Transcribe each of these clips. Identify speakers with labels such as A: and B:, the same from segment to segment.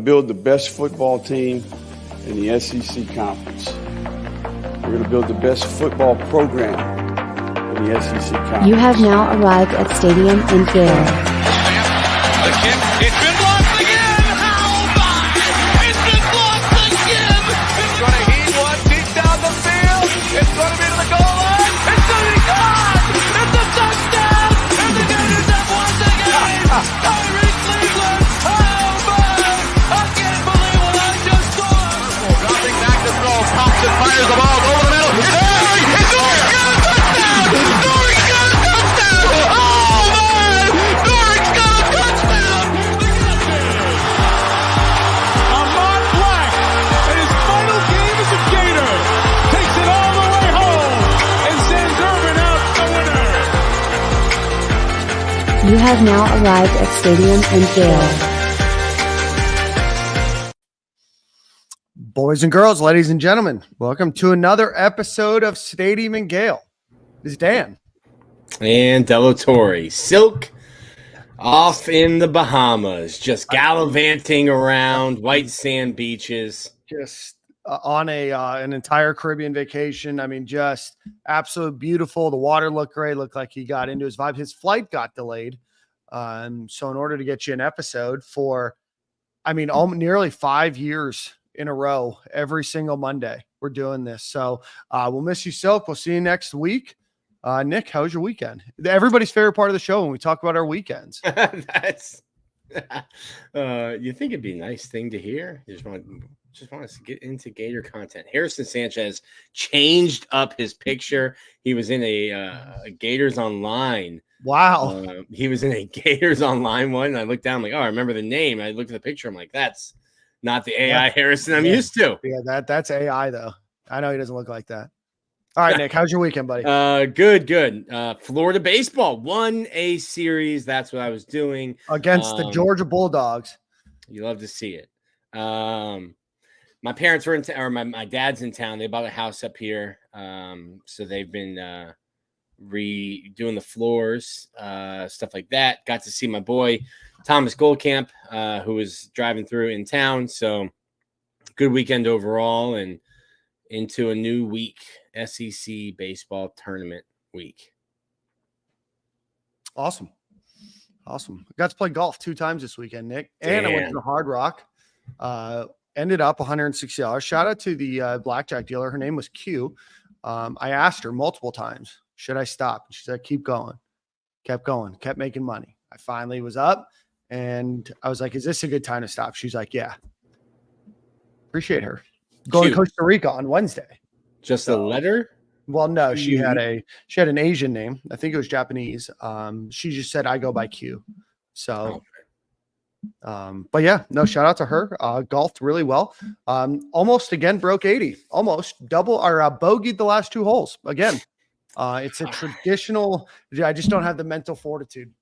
A: build the best football team in the SEC Conference. We're going to build the best football program in the SEC Conference.
B: You have now arrived at Stadium and Gale.
C: The kick, it's been blocked again! How about it? It's been blocked again! It's going to heat one deep down the field. It's going to be to the goal line. It's going to be gone! It's a touchdown! And the Gators have won the game! Tyree Cleveland! How about it? I can't believe what I just saw! Dropping back to throw. Thompson fires the ball over the middle. It's Dory! It's Dory! Got a touchdown! Dory's got a touchdown! Oh, man! Dory's got a touchdown!
D: Ahmad Black, in his final game as a Gator, takes it all the way home and sends Urban out the winner.
B: You have now arrived at Stadium and Gale.
E: Boys and girls, ladies and gentlemen, welcome to another episode of Stadium and Gale. This is Dan.
F: And Delatorre. Silk off in the Bahamas, just gallivanting around white sand beaches.
E: Just on an entire Caribbean vacation. I mean, just absolutely beautiful. The water looked great. Looked like he got into his vibe. His flight got delayed. So in order to get you an episode for, nearly 5 years in a row, every single Monday, we're doing this. So we'll miss you, Silk. We'll see you next week. Nick, how was your weekend? Everybody's favorite part of the show when we talk about our weekends.
F: That's you think it'd be a nice thing to hear? Just want us to get into Gator content. Harrison Sanchez changed up his picture. He was in a Gators Online.
E: Wow.
F: He was in a Gators Online one. And I looked down, I'm like, oh, I remember the name. I looked at the picture. I'm like, that's not the AI Harrison I'm used to.
E: Yeah, that's AI though. I know he doesn't look like that. All right, Nick, how's your weekend, buddy?
F: Good. Florida baseball won a series. That's what I was doing
E: against the Georgia Bulldogs.
F: You love to see it. My parents were in town, or my dad's in town. They bought a house up here, so they've been redoing the floors, stuff like that. Got to see my boy Thomas Goldcamp, who was driving through in town. So good weekend overall, and into a new week, SEC baseball tournament week.
E: Awesome. Got to play golf 2 times this weekend, Nick. And I went to the Hard Rock. Ended up $160. Shout out to the blackjack dealer. Her name was Q. I asked her multiple times, should I stop? She said, keep going. Kept going. Kept making money. I finally was up, and I was like, is this a good time to stop? She's like, yeah. Appreciate her. Going to Costa Rica on Wednesday.
F: Just a letter?
E: Well, no, she had an Asian name. I think it was Japanese. She just said, I go by Q. So, but yeah, no, shout out to her. Golfed really well. Almost again broke 80. Almost double or bogeyed the last 2 holes again. It's a traditional. I just don't have the mental fortitude.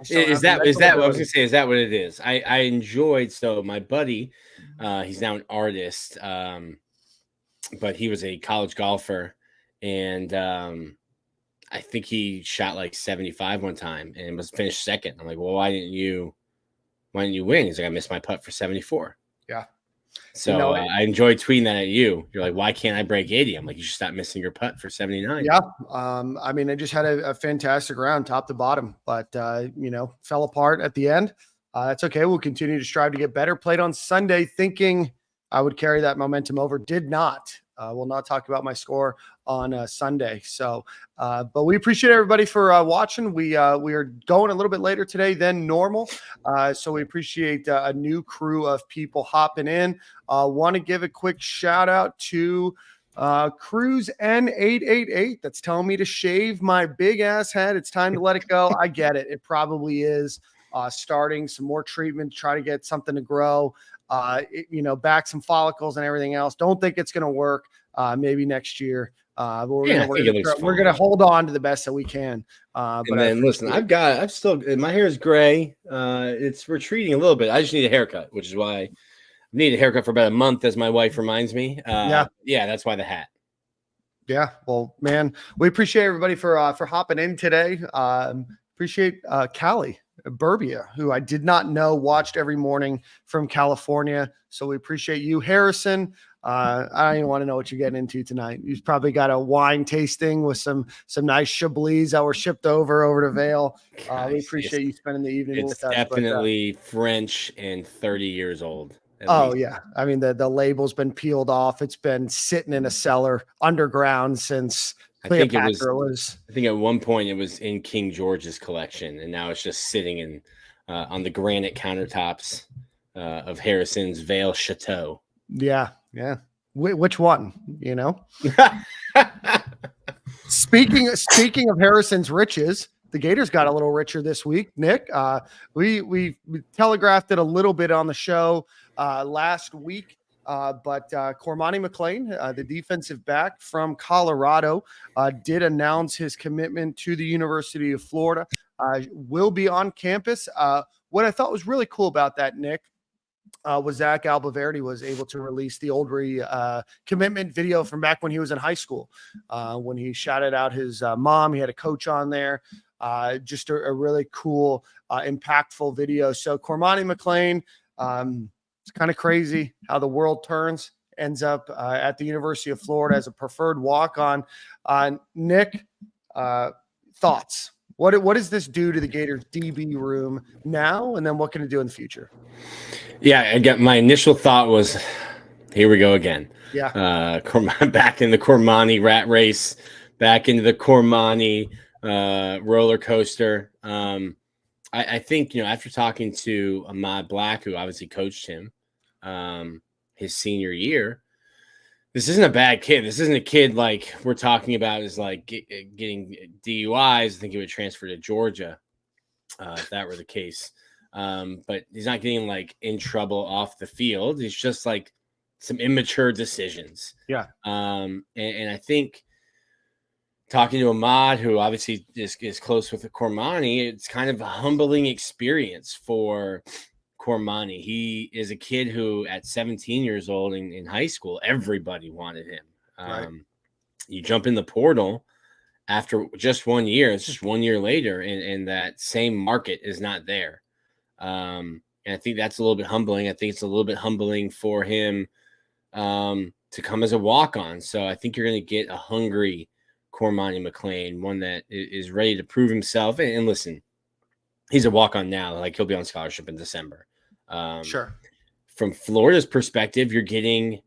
F: Is that what I was gonna say? Is that what it is? I enjoyed. So my buddy, he's now an artist, but he was a college golfer, and I think he shot like 75 one time and was finished second. I'm like, well, why didn't you win? He's like, I missed my putt for 74. Yeah. So I enjoyed tweeting that at you. You're like, why can't I break 80? I'm like, you should stop missing your putt for 79.
E: Yeah. I just had a fantastic round top to bottom, but, fell apart at the end. That's okay. We'll continue to strive to get better. Played on Sunday thinking I would carry that momentum over. Did not. We'll not talk about my score on Sunday. So, but we appreciate everybody for watching. We are going a little bit later today than normal. So we appreciate a new crew of people hopping in. Want to give a quick shout out to Cruise N888 that's telling me to shave my big ass head. It's time to let it go. I get it. It probably is starting some more treatment, try to get something to grow. Back some follicles and everything else. Don't think it's going to work. Maybe next year. But we're going to hold on to the best that we can.
F: But then listen, I've still, my hair is gray. It's retreating a little bit. I just need a haircut, which is why I need a haircut for about a month, as my wife reminds me. Yeah, that's why the hat.
E: Yeah. Well, man, we appreciate everybody for hopping in today. Appreciate Callie Burbia, who I did not know watched every morning from California. So we appreciate you. Harrison, I don't even want to know what you're getting into tonight. You've probably got a wine tasting with some nice Chablis that were shipped over to Vail. We appreciate you spending the evening with us.
F: It's definitely French and 30 years old.
E: Oh, yeah. I mean, the label's been peeled off. It's been sitting in a cellar underground since Cleopatra was.
F: I think at one point it was in King George's collection, and now it's just sitting in on the granite countertops of Harrison's Vail Chateau.
E: Yeah. Yeah. Which one, you know? Speaking of Harrison's riches, the Gators got a little richer this week, Nick. We telegraphed it a little bit on the show last week, but Cormani McClain, the defensive back from Colorado, did announce his commitment to the University of Florida, will be on campus. What I thought was really cool about that, Nick, was Zach Albaverdi was able to release the old commitment video from back when he was in high school, when he shouted out his mom. He had a coach on there. Just a really cool, impactful video. So Cormani McClain, it's kind of crazy how the world turns, ends up at the University of Florida as a preferred walk-on. Nick, thoughts? What does this do to the Gators DB room now, and then what can it do in the future?
F: Yeah, again, my initial thought was, here we go again.
E: Yeah.
F: Back in the Cormani rat race, back into the Cormani roller coaster. I think, after talking to Ahmad Black, who obviously coached him his senior year, this isn't a bad kid. This isn't a kid like we're talking about is like getting DUIs. I think he would transfer to Georgia if that were the case. But he's not getting like in trouble off the field. It's just like some immature decisions.
E: Yeah.
F: And I think talking to Ahmad, who obviously is close with the Cormani, it's kind of a humbling experience for Cormani. He is a kid who at 17 years old in high school, everybody wanted him.
E: Right.
F: You jump in the portal after just 1 year, it's just 1 year later, and that same market is not there. And I think that's a little bit humbling. I think it's a little bit humbling for him to come as a walk-on. So I think you're going to get a hungry Cormani McClain, one that is ready to prove himself. And listen, he's a walk-on now. Like, he'll be on scholarship in December.
E: Sure.
F: From Florida's perspective, you're getting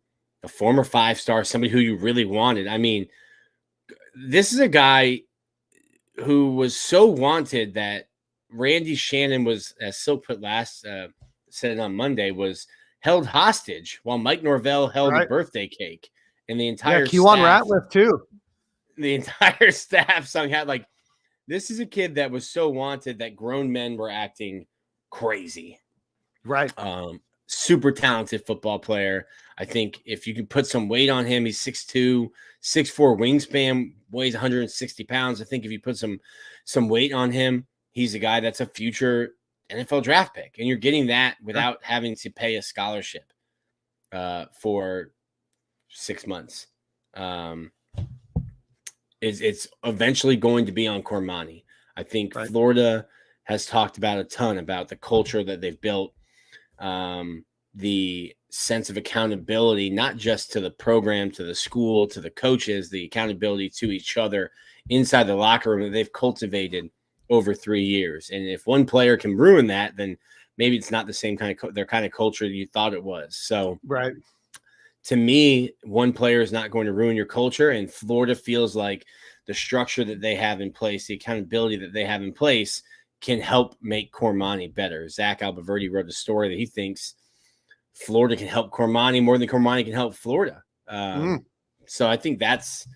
F: a former 5-star, somebody who you really wanted. I mean, this is a guy who was so wanted that Randy Shannon was, as Silk put said it on Monday, was held hostage while Mike Norvell held a birthday cake. And the entire
E: Kewan Ratliff too.
F: The entire staff sung out like, this is a kid that was so wanted that grown men were acting crazy.
E: Right.
F: Super talented football player. I think if you can put some weight on him, he's 6'2", 6'4" wingspan, weighs 160 pounds. I think if you put some weight on him, he's a guy that's a future NFL draft pick. And you're getting that without having to pay a scholarship for 6 months. It's eventually going to be on Cormani. I think Florida has talked about a ton about the culture that they've built, the sense of accountability, not just to the program, to the school, to the coaches, the accountability to each other inside the locker room that they've cultivated over 3 years. And if one player can ruin that, then maybe it's not the same kind of their kind of culture that you thought it was. So to me, one player is not going to ruin your culture. And Florida feels like the structure that they have in place, the accountability that they have in place, can help make Cormani better. Zach Albaverdi wrote a story that he thinks Florida can help Cormani more than Cormani can help Florida. So I think that's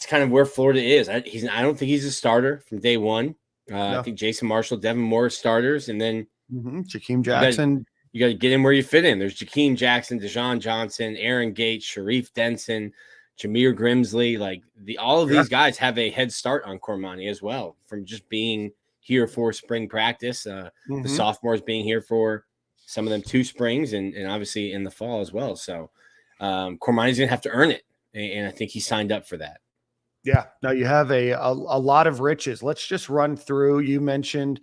F: kind of where Florida is. I don't think he's a starter from day one. No. I think Jason Marshall, Devin Moore starters, and then
E: Jakeem Jackson.
F: You got to get in where you fit in. There's Jakeem Jackson, Deshaun Johnson, Aaron Gates, Sharif Denson, Jameer Grimsley. Like all of these guys have a head start on Cormani as well, from just being here for spring practice. The sophomores being here for some of them 2 springs and obviously in the fall as well. So Cormani's going to have to earn it. And I think he signed up for that.
E: Yeah, no, you have a lot of riches. Let's just run through. You mentioned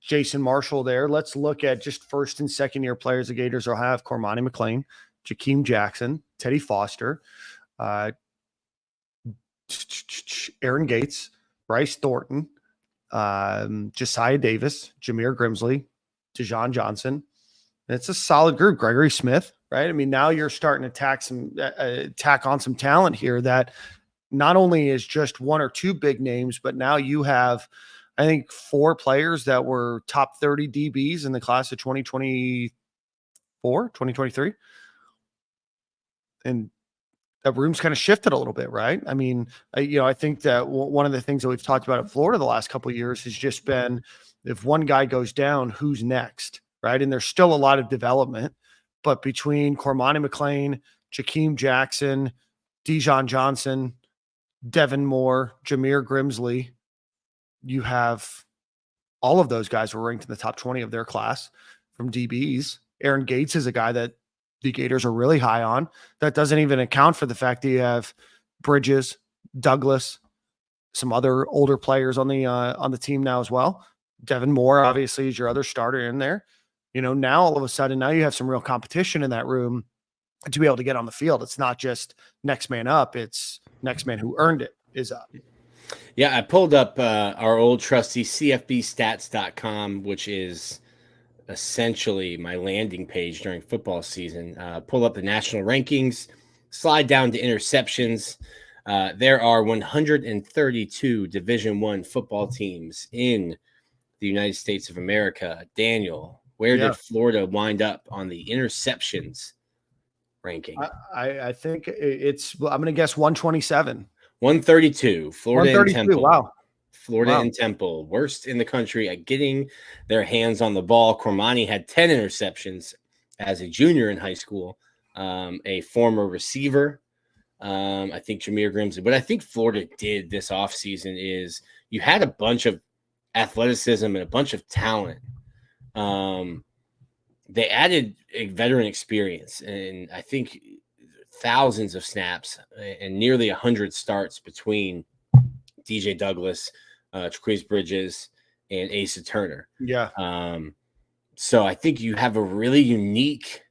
E: Jason Marshall there. Let's look at just first and second year players the Gators will have: Cormani McClain, Jakeem Jackson, Teddy Foster, uh, Aaron Gates, Bryce Thornton, Josiah Davis, Jameer Grimsley, Dejon Johnson. It's a solid group. Gregory Smith, right? I mean, now you're starting to tack on some talent here that not only is just one or two big names, but now you have, I think, 4 players that were top 30 DBs in the class of 2024, 2023. And that room's kind of shifted a little bit, right? I mean, I think that one of the things that we've talked about at Florida the last couple of years has just been, if one guy goes down, who's next, right? And there's still a lot of development, but between Cormani McClain, Jakeem Jackson, Dejon Johnson, Devin Moore, Jameer Grimsley, you have all of those guys were ranked in the top 20 of their class from DBs. Aaron Gates is a guy that the Gators are really high on. That doesn't even account for the fact that you have Bridges, Douglas, some other older players on the team now as well. Devin Moore, obviously, is your other starter in there. Now all of a sudden, now you have some real competition in that room to be able to get on the field. It's not just next man up, it's next man who earned it is up.
F: Yeah, I pulled up our old trusty CFBstats.com, which is essentially my landing page during football season. Pull up the national rankings, slide down to interceptions. There are 132 Division I football teams in the United States of America. Daniel, where did Florida wind up on the interceptions ranking?
E: I think I'm going to guess 127.
F: 132. Florida
E: 132,
F: and Temple.
E: wow.
F: Florida and Temple, worst in the country at getting their hands on the ball. Cormani had 10 interceptions as a junior in high school, a former receiver. I think Jameer Grimsley. But I think Florida did this offseason is you had a bunch of athleticism and a bunch of talent. They added a veteran experience, and I think thousands of snaps and nearly 100 starts between DJ Douglas, Traquise Bridges, and Asa Turner.
E: Yeah.
F: So I think you have a really unique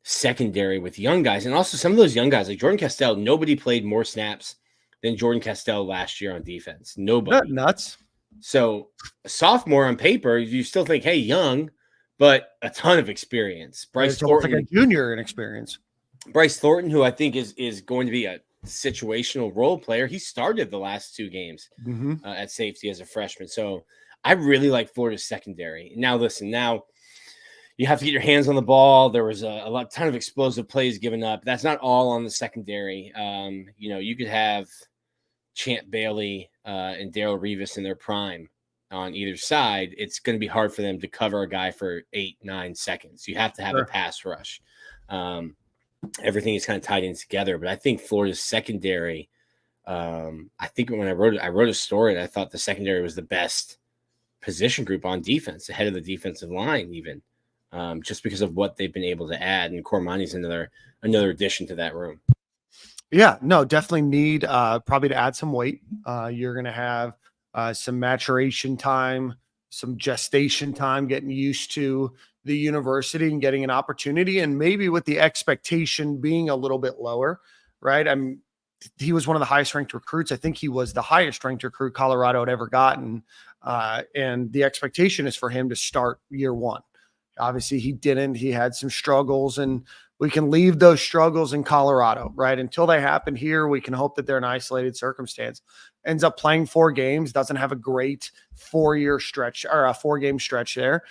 F: secondary with young guys, and also some of those young guys like Jordan Castell. Nobody played more snaps than Jordan Castell last year on defense. Nobody.
E: Nuts.
F: So a sophomore on paper, you still think, hey, young, but a ton of experience. Bryce Thornton,
E: like a junior in experience.
F: Bryce Thornton, who I think is going to be a situational role player. He started the last 2 games at safety as a freshman. So I really like Florida's secondary. Now, listen, now you have to get your hands on the ball. There was a ton of explosive plays given up. That's not all on the secondary. You could have Champ Bailey and Darrell Revis in their prime on either side. It's going to be hard for them to cover a guy for 8-9 seconds. You have to have a pass rush. Everything is kind of tied in together, but I think Florida's secondary. I think when I wrote a story, and I thought the secondary was the best position group on defense, ahead of the defensive line, even just because of what they've been able to add. And Cormani's another addition to that room.
E: Yeah, no, definitely need probably to add some weight. You're going to have some maturation time, some gestation time, getting used to the university and getting an opportunity, and maybe with the expectation being a little bit lower, right? He was one of the highest ranked recruits. I think he was the highest ranked recruit Colorado had ever gotten. And the expectation is for him to start year 1. Obviously he didn't. He had some struggles, and we can leave those struggles in Colorado, right? Until they happen here, we can hope that they're an isolated circumstance. Ends up playing 4 games, doesn't have a great 4-year stretch or a 4-game stretch there.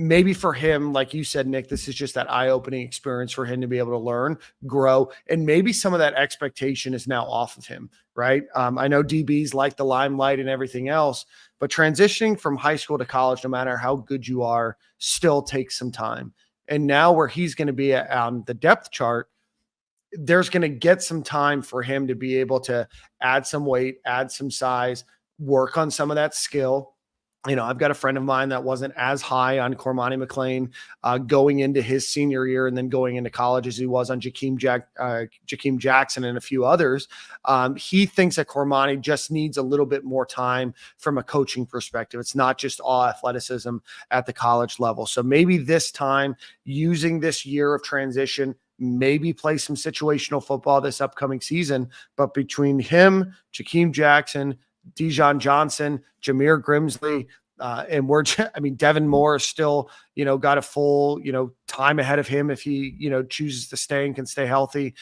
E: Maybe for him, like you said, Nick, this is just that eye-opening experience for him to be able to learn, grow, and maybe some of that expectation is now off of him, right? I know DBs like the limelight and everything else, but transitioning from high school to college, no matter how good you are, still takes some time. And now where he's going to be on the depth chart, there's going to get some time for him to be able to add some weight, add some size, work on some of that skill, I've got a friend of mine that wasn't as high on Cormani McClain going into his senior year and then going into college as he was on Jakeem Jackson and a few others. He thinks that Cormani just needs a little bit more time from a coaching perspective. It's not just all athleticism at the college level. So maybe this time, using this year of transition, maybe play some situational football this upcoming season. But between him, Jakeem Jackson, Dijon Johnson, Jameer Grimsley, and Devin Moore is still, got a full, time ahead of him if he, chooses to stay and can stay healthy.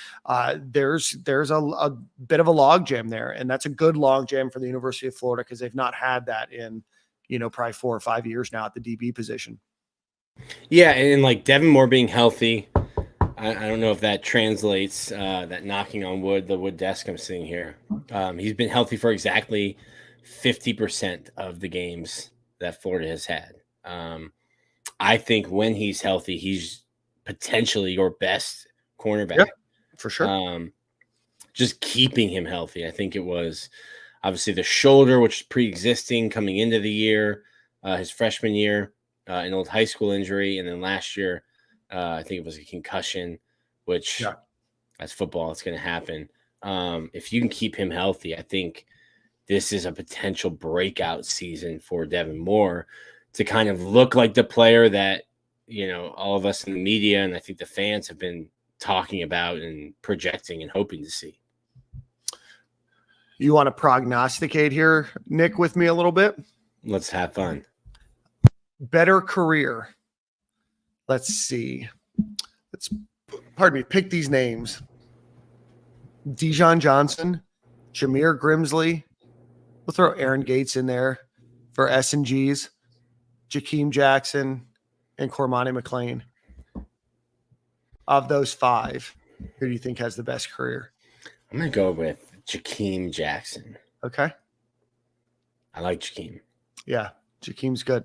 E: There's a bit of a logjam there, and that's a good logjam for the University of Florida because they've not had that in, probably 4 or 5 years now at the DB position.
F: Yeah, and like Devin Moore being healthy, I don't know if that translates, that knocking on wood, the wood desk I'm sitting here. He's been healthy for exactly 50% of the games that Florida has had. I think when he's healthy, he's potentially your best cornerback.
E: Yeah, for sure.
F: Just keeping him healthy. I think it was obviously the shoulder, which is pre-existing coming into the year, his freshman year, an old high school injury, and then last year, I think it was a concussion, which that's football. It's going to happen. If you can keep him healthy, I think this is a potential breakout season for Devin Moore to kind of look like the player that, all of us in the media and I think the fans have been talking about and projecting and hoping to see.
E: You want to prognosticate here, Nick, with me a little bit?
F: Let's have fun.
E: Better career. Let's see. Pick these names. Dijon Johnson, Jameer Grimsley. We'll throw Aaron Gates in there for S&Gs, Jakeem Jackson, and Cormani McClain. Of those 5, who do you think has the best career?
F: I'm going to go with Jakeem Jackson.
E: Okay.
F: I like Jakeem.
E: Yeah, Jakeem's good.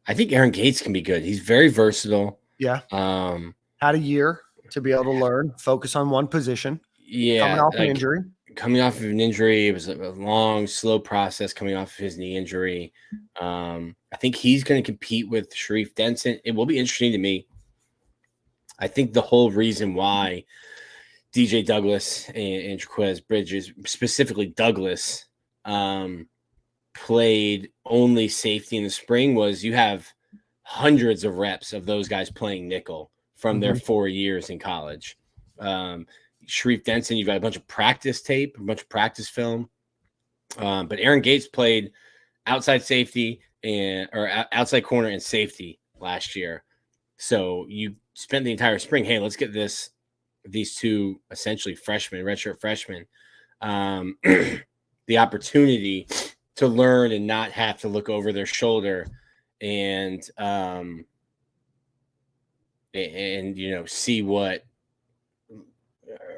F: I think Aaron Gates can be good. He's very versatile.
E: Yeah. Had a year to be able to learn, focus on one position.
F: Yeah.
E: Coming off an injury.
F: Coming off of an injury, it was a long, slow process coming off of his knee injury. I think he's going to compete with Sharif Denson. It will be interesting to me. I think the whole reason why DJ Douglas and Jaquez Bridges, specifically Douglas, played only safety in the spring was you have hundreds of reps of those guys playing nickel from their 4 years in college. Sharif Denson, you've got a bunch of practice tape, a bunch of practice film. But Aaron Gates played outside safety or outside corner and safety last year. So you spent the entire spring, hey, let's get these two essentially freshmen, redshirt freshmen, the opportunity to learn and not have to look over their shoulder and see what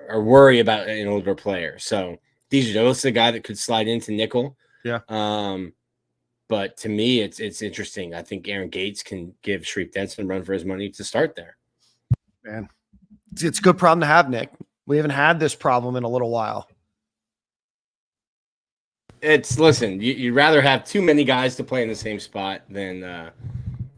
F: or worry about an older player. So DJ Douglas is a guy that could slide into nickel.
E: Yeah.
F: But to me, it's interesting. I think Aaron Gates can give Sharif Denson a run for his money to start there.
E: Man, it's a good problem to have, Nick. We haven't had this problem in a little while.
F: Listen, you'd rather have too many guys to play in the same spot than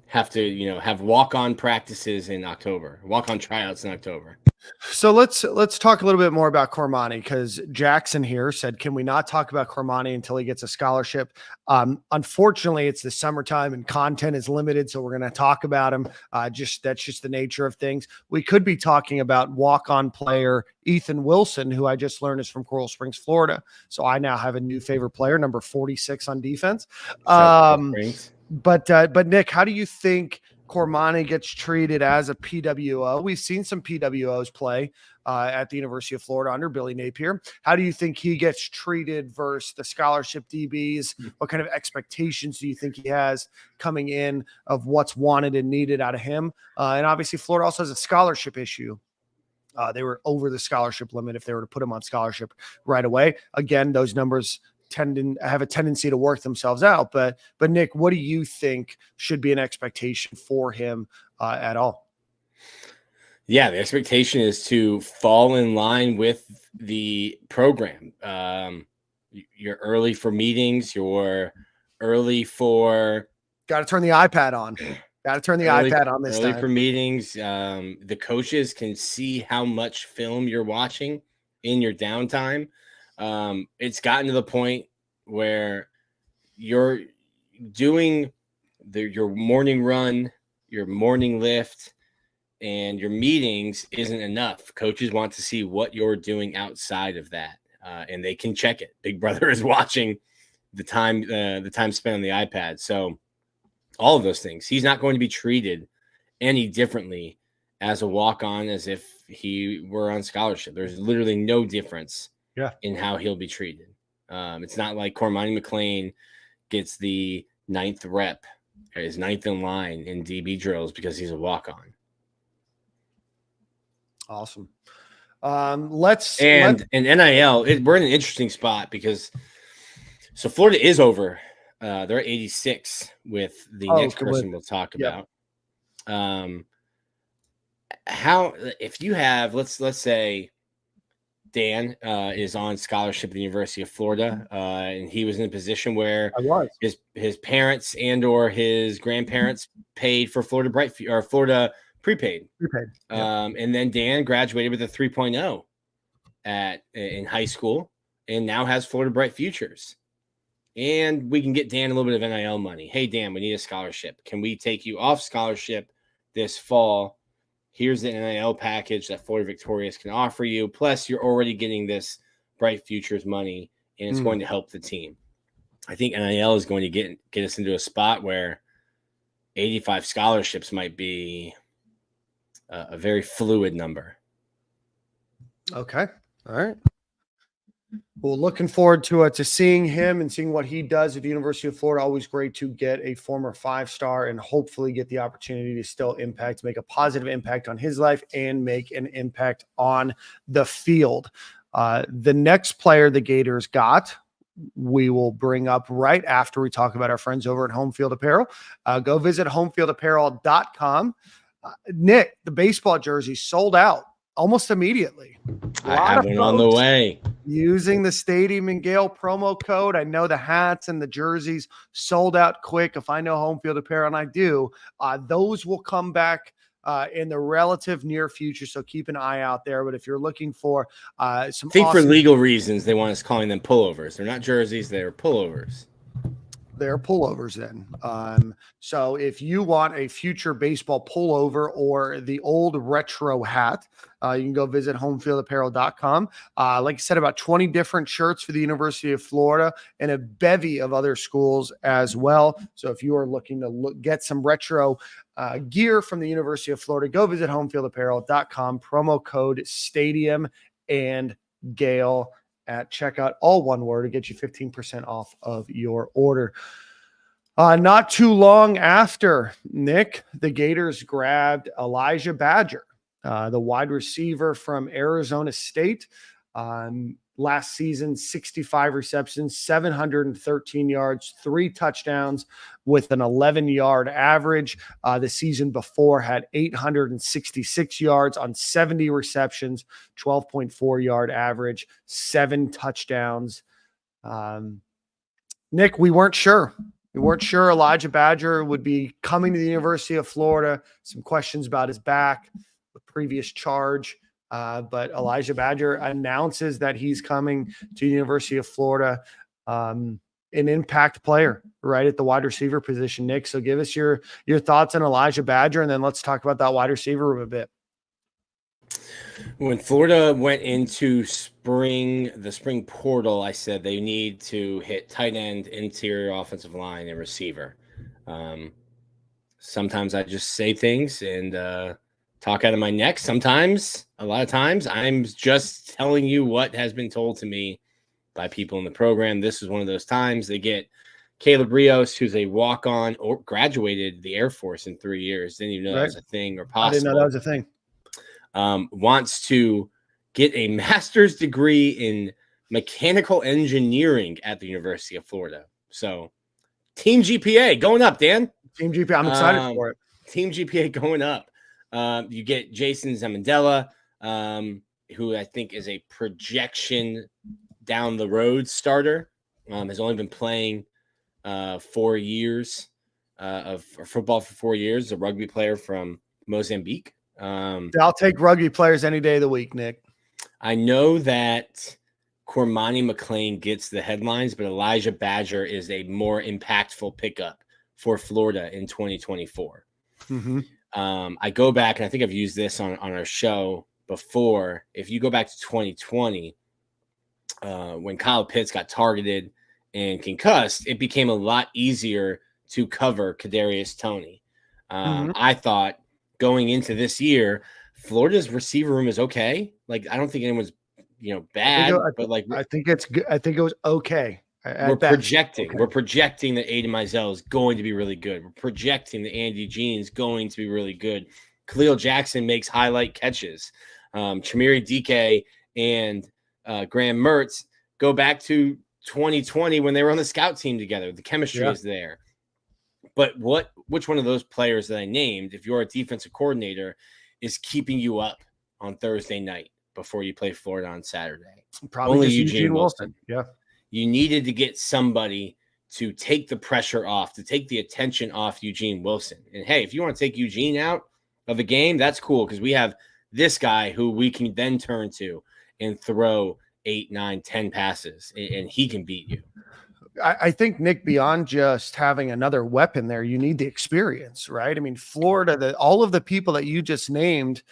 F: have to, have walk-on practices in October, walk-on tryouts in October.
E: So let's talk a little bit more about Cormani, because Jackson here said, can we not talk about Cormani until he gets a scholarship? Unfortunately, it's the summertime and content is limited, so we're going to talk about him. That's just the nature of things. We could be talking about walk-on player Ethan Wilson, who I just learned is from Coral Springs, Florida. So I now have a new favorite player, number 46 on defense. But Nick, how do you think Cormani gets treated as a PWO? We've seen some PWOs play at the University of Florida under Billy Napier. How do you think he gets treated versus the scholarship DBs? What kind of expectations do you think he has coming in of what's wanted and needed out of him? And obviously Florida also has a scholarship issue. They were over the scholarship limit if they were to put him on scholarship right away. Again, those numbers have a tendency to work themselves out. But Nick, what do you think should be an expectation for him at all?
F: Yeah, the expectation is to fall in line with the program. You're early for meetings. You're early for
E: Got to turn the iPad on. Got to turn the iPad on this
F: early
E: time.
F: for meetings. The coaches can see how much film you're watching in your downtime. It's gotten to the point where you're doing your morning run, your morning lift, and your meetings isn't enough. Coaches want to see what you're doing outside of that, and they can check it. Big Brother is watching the time spent on the iPad. So all of those things. He's not going to be treated any differently as a walk-on as if he were on scholarship. There's literally no difference in how he'll be treated. It's not like Cormani McClain gets the 9th rep, or his 9th in line in DB drills because he's a walk-on.
E: Awesome.
F: And NIL, we're in an interesting spot because Florida is over. They're at 86 with the next person we'll talk about. How, if you have, let's say Dan is on scholarship at the University of Florida, and he was in a position where his parents and or his grandparents paid for Florida or Florida prepaid. And then Dan graduated with a 3.0 in high school and now has Florida Bright Futures. And we can get Dan a little bit of NIL money. Hey, Dan, we need a scholarship. Can we take you off scholarship this fall? Here's the NIL package that Florida Victorious can offer you. Plus, you're already getting this Bright Futures money, and it's going to help the team. I think NIL is going to get us into a spot where 85 scholarships might be a very fluid number.
E: Okay. All right. Well, looking forward to seeing him and seeing what he does at the University of Florida. Always great to get a former 5-star and hopefully get the opportunity to still make a positive impact on his life and make an impact on the field. The next player the Gators got, we will bring up right after we talk about our friends over at Home Field Apparel. Go visit homefieldapparel.com. Nick, the baseball jersey sold out almost immediately.
F: I have one on the way.
E: Using the Stadium and Gale promo code. I know the hats and the jerseys sold out quick. If I know Home Field Apparel, and I do, those will come back in the relative near future. So keep an eye out there. But if you're looking for some,
F: I think for legal reasons, they want us calling them pullovers. They're not jerseys; they're pullovers.
E: They're pullovers then. So if you want a future baseball pullover or the old retro hat, you can go visit homefieldapparel.com. Like I said, about 20 different shirts for the University of Florida and a bevy of other schools as well. So if you are looking to get some retro gear from the University of Florida, go visit homefieldapparel.com. Promo code Stadium and Gale at checkout, all one word, to get you 15% off of your order. Not too long after, Nick, the Gators grabbed Elijhah Badger, the wide receiver from Arizona State. Last season, 65 receptions, 713 yards, 3 touchdowns with an 11-yard average. The season before had 866 yards on 70 receptions, 12.4-yard average, 7 touchdowns. Nick, we weren't sure. We weren't sure Elijhah Badger would be coming to the University of Florida. Some questions about his back, the previous charge. But Elijhah Badger announces that he's coming to the University of Florida, an impact player right at the wide receiver position. Nick, so give us your thoughts on Elijhah Badger, and then let's talk about that wide receiver room a bit.
F: When Florida went into the spring portal, I said they need to hit tight end, interior offensive line, and receiver. Sometimes I just say things and talk out of my neck. Sometimes, a lot of times, I'm just telling you what has been told to me by people in the program. This is one of those times. They get Caleb Rios, who's a walk-on or graduated the Air Force in 3 years. Didn't even know that was a thing or possible.
E: I didn't know that was a thing.
F: Wants to get a master's degree in mechanical engineering at the University of Florida. So team GPA going up, Dan.
E: Team GPA. I'm excited for it.
F: Team GPA going up. You get Jason Zamandela, who I think is a projection down the road starter. Has only been playing 4 years of football for 4 years, a rugby player from Mozambique.
E: I'll take rugby players any day of the week, Nick.
F: I know that Cormani McClain gets the headlines, but Elijhah Badger is a more impactful pickup for Florida in 2024. I go back, and I think I've used this on our show before. If you go back to 2020, when Kyle Pitts got targeted and concussed, it became a lot easier to cover Kadarius Toney. I thought going into this year, Florida's receiver room is okay. Like, I don't think anyone's, bad, but like,
E: I think it's good. I think it was okay.
F: We're projecting that Aiden Mizell is going to be really good. We're projecting that Andy Jean is going to be really good. Khalil Jackson makes highlight catches. Chamiri Dike and Graham Mertz go back to 2020 when they were on the scout team together. The chemistry is there. But which one of those players that I named, if you're a defensive coordinator, is keeping you up on Thursday night before you play Florida on Saturday?
E: Probably
F: only
E: just
F: Eugene Wilson.
E: Yeah.
F: You needed to get somebody to take the pressure off, to take the attention off Eugene Wilson. And hey, if you want to take Eugene out of a game, that's cool, because we have this guy who we can then turn to and throw 8, 9, 10 passes, and he can beat you.
E: I think, Nick, beyond just having another weapon there, you need the experience, right? I mean, Florida, all of the people that you just named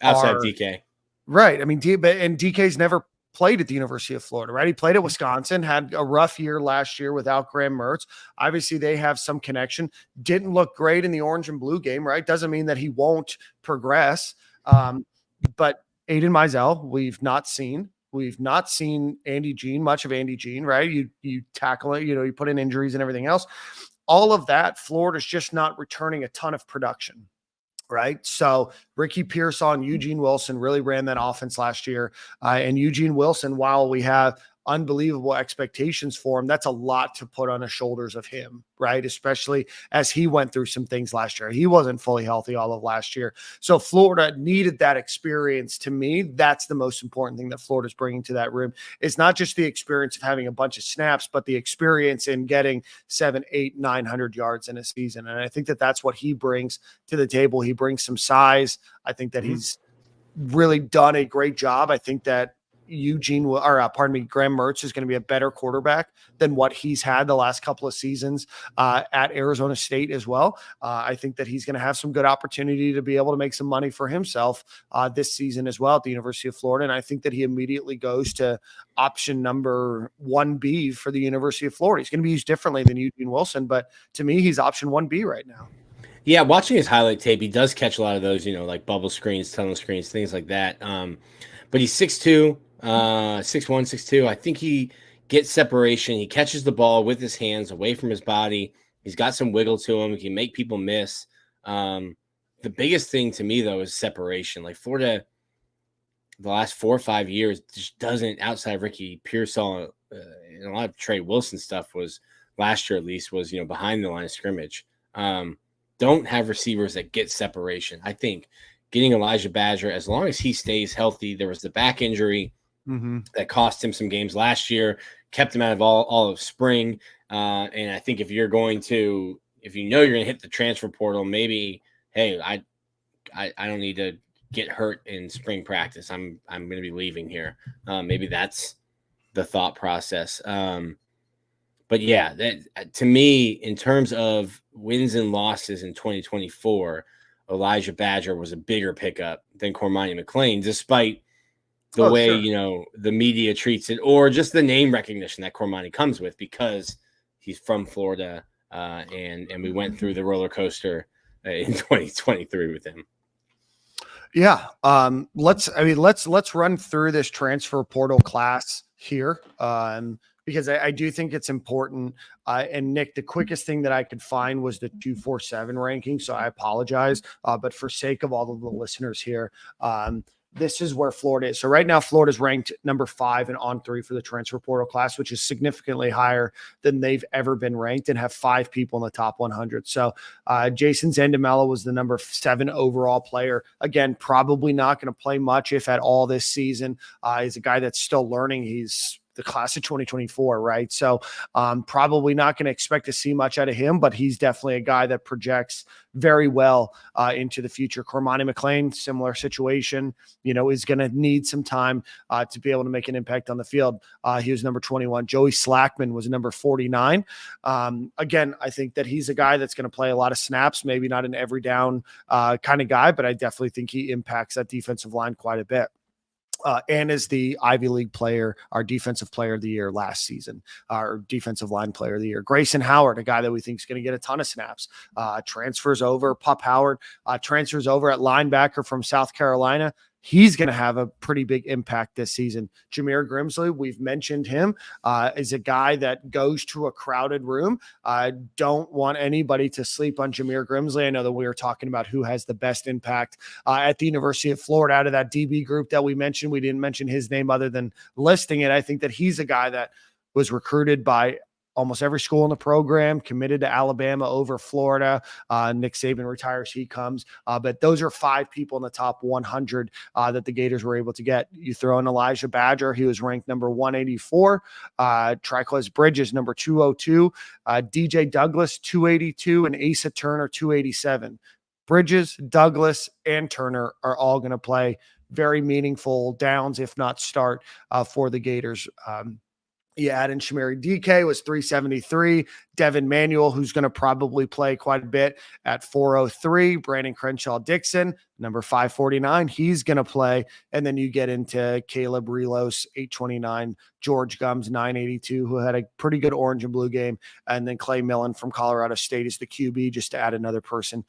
F: outside DK.
E: Right. I mean, and DK's never played at the University of Florida, right? He played at Wisconsin, had a rough year last year without Graham Mertz. Obviously, they have some connection. Didn't look great in the orange and blue game, right? Doesn't mean that he won't progress. But Aiden Mizell, we've not seen. We've not seen Andy Jean, much of Andy Jean, right? You tackle it, you put in injuries and everything else. All of that, Florida's just not returning a ton of production, right? So Ricky Pearsall and Eugene Wilson really ran that offense last year. And Eugene Wilson, while we have unbelievable expectations for him, that's a lot to put on the shoulders of him, right? Especially as he went through some things last year. He wasn't fully healthy all of last year. So Florida needed that experience. To me, that's the most important thing that Florida's bringing to that room. It's not just the experience of having a bunch of snaps, but the experience in getting 700, 800, 900 yards in a season. And I think that that's what he brings to the table. He brings some size. I think that he's really done a great job. I think that Graham Mertz is going to be a better quarterback than what he's had the last couple of seasons at Arizona State as well. I think that he's going to have some good opportunity to be able to make some money for himself this season as well at the University of Florida. And I think that he immediately goes to option number 1B for the University of Florida. He's going to be used differently than Eugene Wilson, but to me, he's option 1B right now.
F: Yeah, watching his highlight tape, he does catch a lot of those, like bubble screens, tunnel screens, things like that. But he's 6'2", 6'1", 6'2". I think he gets separation. He catches the ball with his hands away from his body. He's got some wiggle to him. He can make people miss. The biggest thing to me, though, is separation. Like Florida, the last 4 or 5 years, just doesn't, outside of Ricky Pearsall, and a lot of Trey Wilson stuff was, last year at least, was, behind the line of scrimmage. Don't have receivers that get separation. I think getting Elijhah Badger, as long as he stays healthy, there was the back injury that cost him some games last year, kept him out of all of spring. And I think if you're going to hit the transfer portal, maybe, hey, I don't need to get hurt in spring practice. I'm going to be leaving here. Maybe that's the thought process. But yeah, that, to me, in terms of wins and losses in 2024, Elijhah Badger was a bigger pickup than Cormani McClain, despite the way, the media treats it, or just the name recognition that Cormani comes with, because he's from Florida, and we went through the roller coaster in 2023 with him.
E: Yeah. Let's run through this transfer portal class here. Because I do think it's important. And Nick, the quickest thing that I could find was the 247 ranking. So I apologize. But for sake of all of the listeners here, this is where Florida is. So right now, Florida's ranked number 5 and on 3 for the transfer portal class, which is significantly higher than they've ever been ranked, and have 5 people in the top 100. So Jason Zandamela was the number 7 overall player. Again, probably not going to play much, if at all, this season. He's a guy that's still learning. He's the class of 2024, right? So probably not going to expect to see much out of him, but he's definitely a guy that projects very well into the future. Cormani McClain, similar situation, is going to need some time to be able to make an impact on the field. He was number 21. Joey Slackman was number 49. Again, I think that he's a guy that's going to play a lot of snaps, maybe not an every down kind of guy, but I definitely think he impacts that defensive line quite a bit. And is the Ivy League player, our defensive player of the year last season, our defensive line player of the year. Grayson Howard, a guy that we think is going to get a ton of snaps, transfers over. Pup Howard transfers over at linebacker from South Carolina. He's going to have a pretty big impact this season. Jameer Grimsley, we've mentioned him, is a guy that goes to a crowded room. I don't want anybody to sleep on Jameer Grimsley. I know that we were talking about who has the best impact at the University of Florida out of that DB group that we mentioned. We didn't mention his name other than listing it. I think that he's a guy that was recruited by almost every school in the program, committed to Alabama over Florida. Nick Saban retires, he comes. But those are 5 people in the top 100 that the Gators were able to get. You throw in Elijhah Badger, he was ranked number 184. Triclez Bridges, number 202. DJ Douglas, 282. And Asa Turner, 287. Bridges, Douglas, and Turner are all going to play very meaningful downs, if not start, for the Gators. You add in Shamari DK was 373. Devin Manuel, who's going to probably play quite a bit at 403. Brandon Crenshaw Dixon, number 549. He's going to play. And then you get into Caleb Relos, 829. George Gums, 982, who had a pretty good orange and blue game. And then Clay Mullen from Colorado State is the QB, just to add another person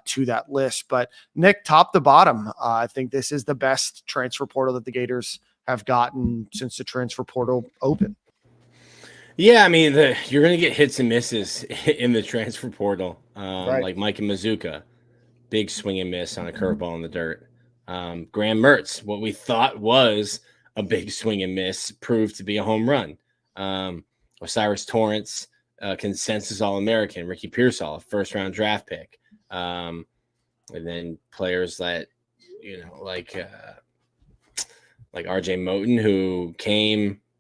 E: to that list. But Nick, top to bottom, I think this is the best transfer portal that the Gators have gotten since the transfer portal opened.
F: Yeah, I mean, you're going to get hits and misses in the transfer portal,
E: Right.
F: like Mike and Mazuka, big swing and miss on a curveball in the dirt. Graham Mertz, what we thought was a big swing and miss, proved to be a home run. Osiris Torrance, consensus All-American. Ricky Pearsall, first-round draft pick. And then players that, like RJ Moten, who came –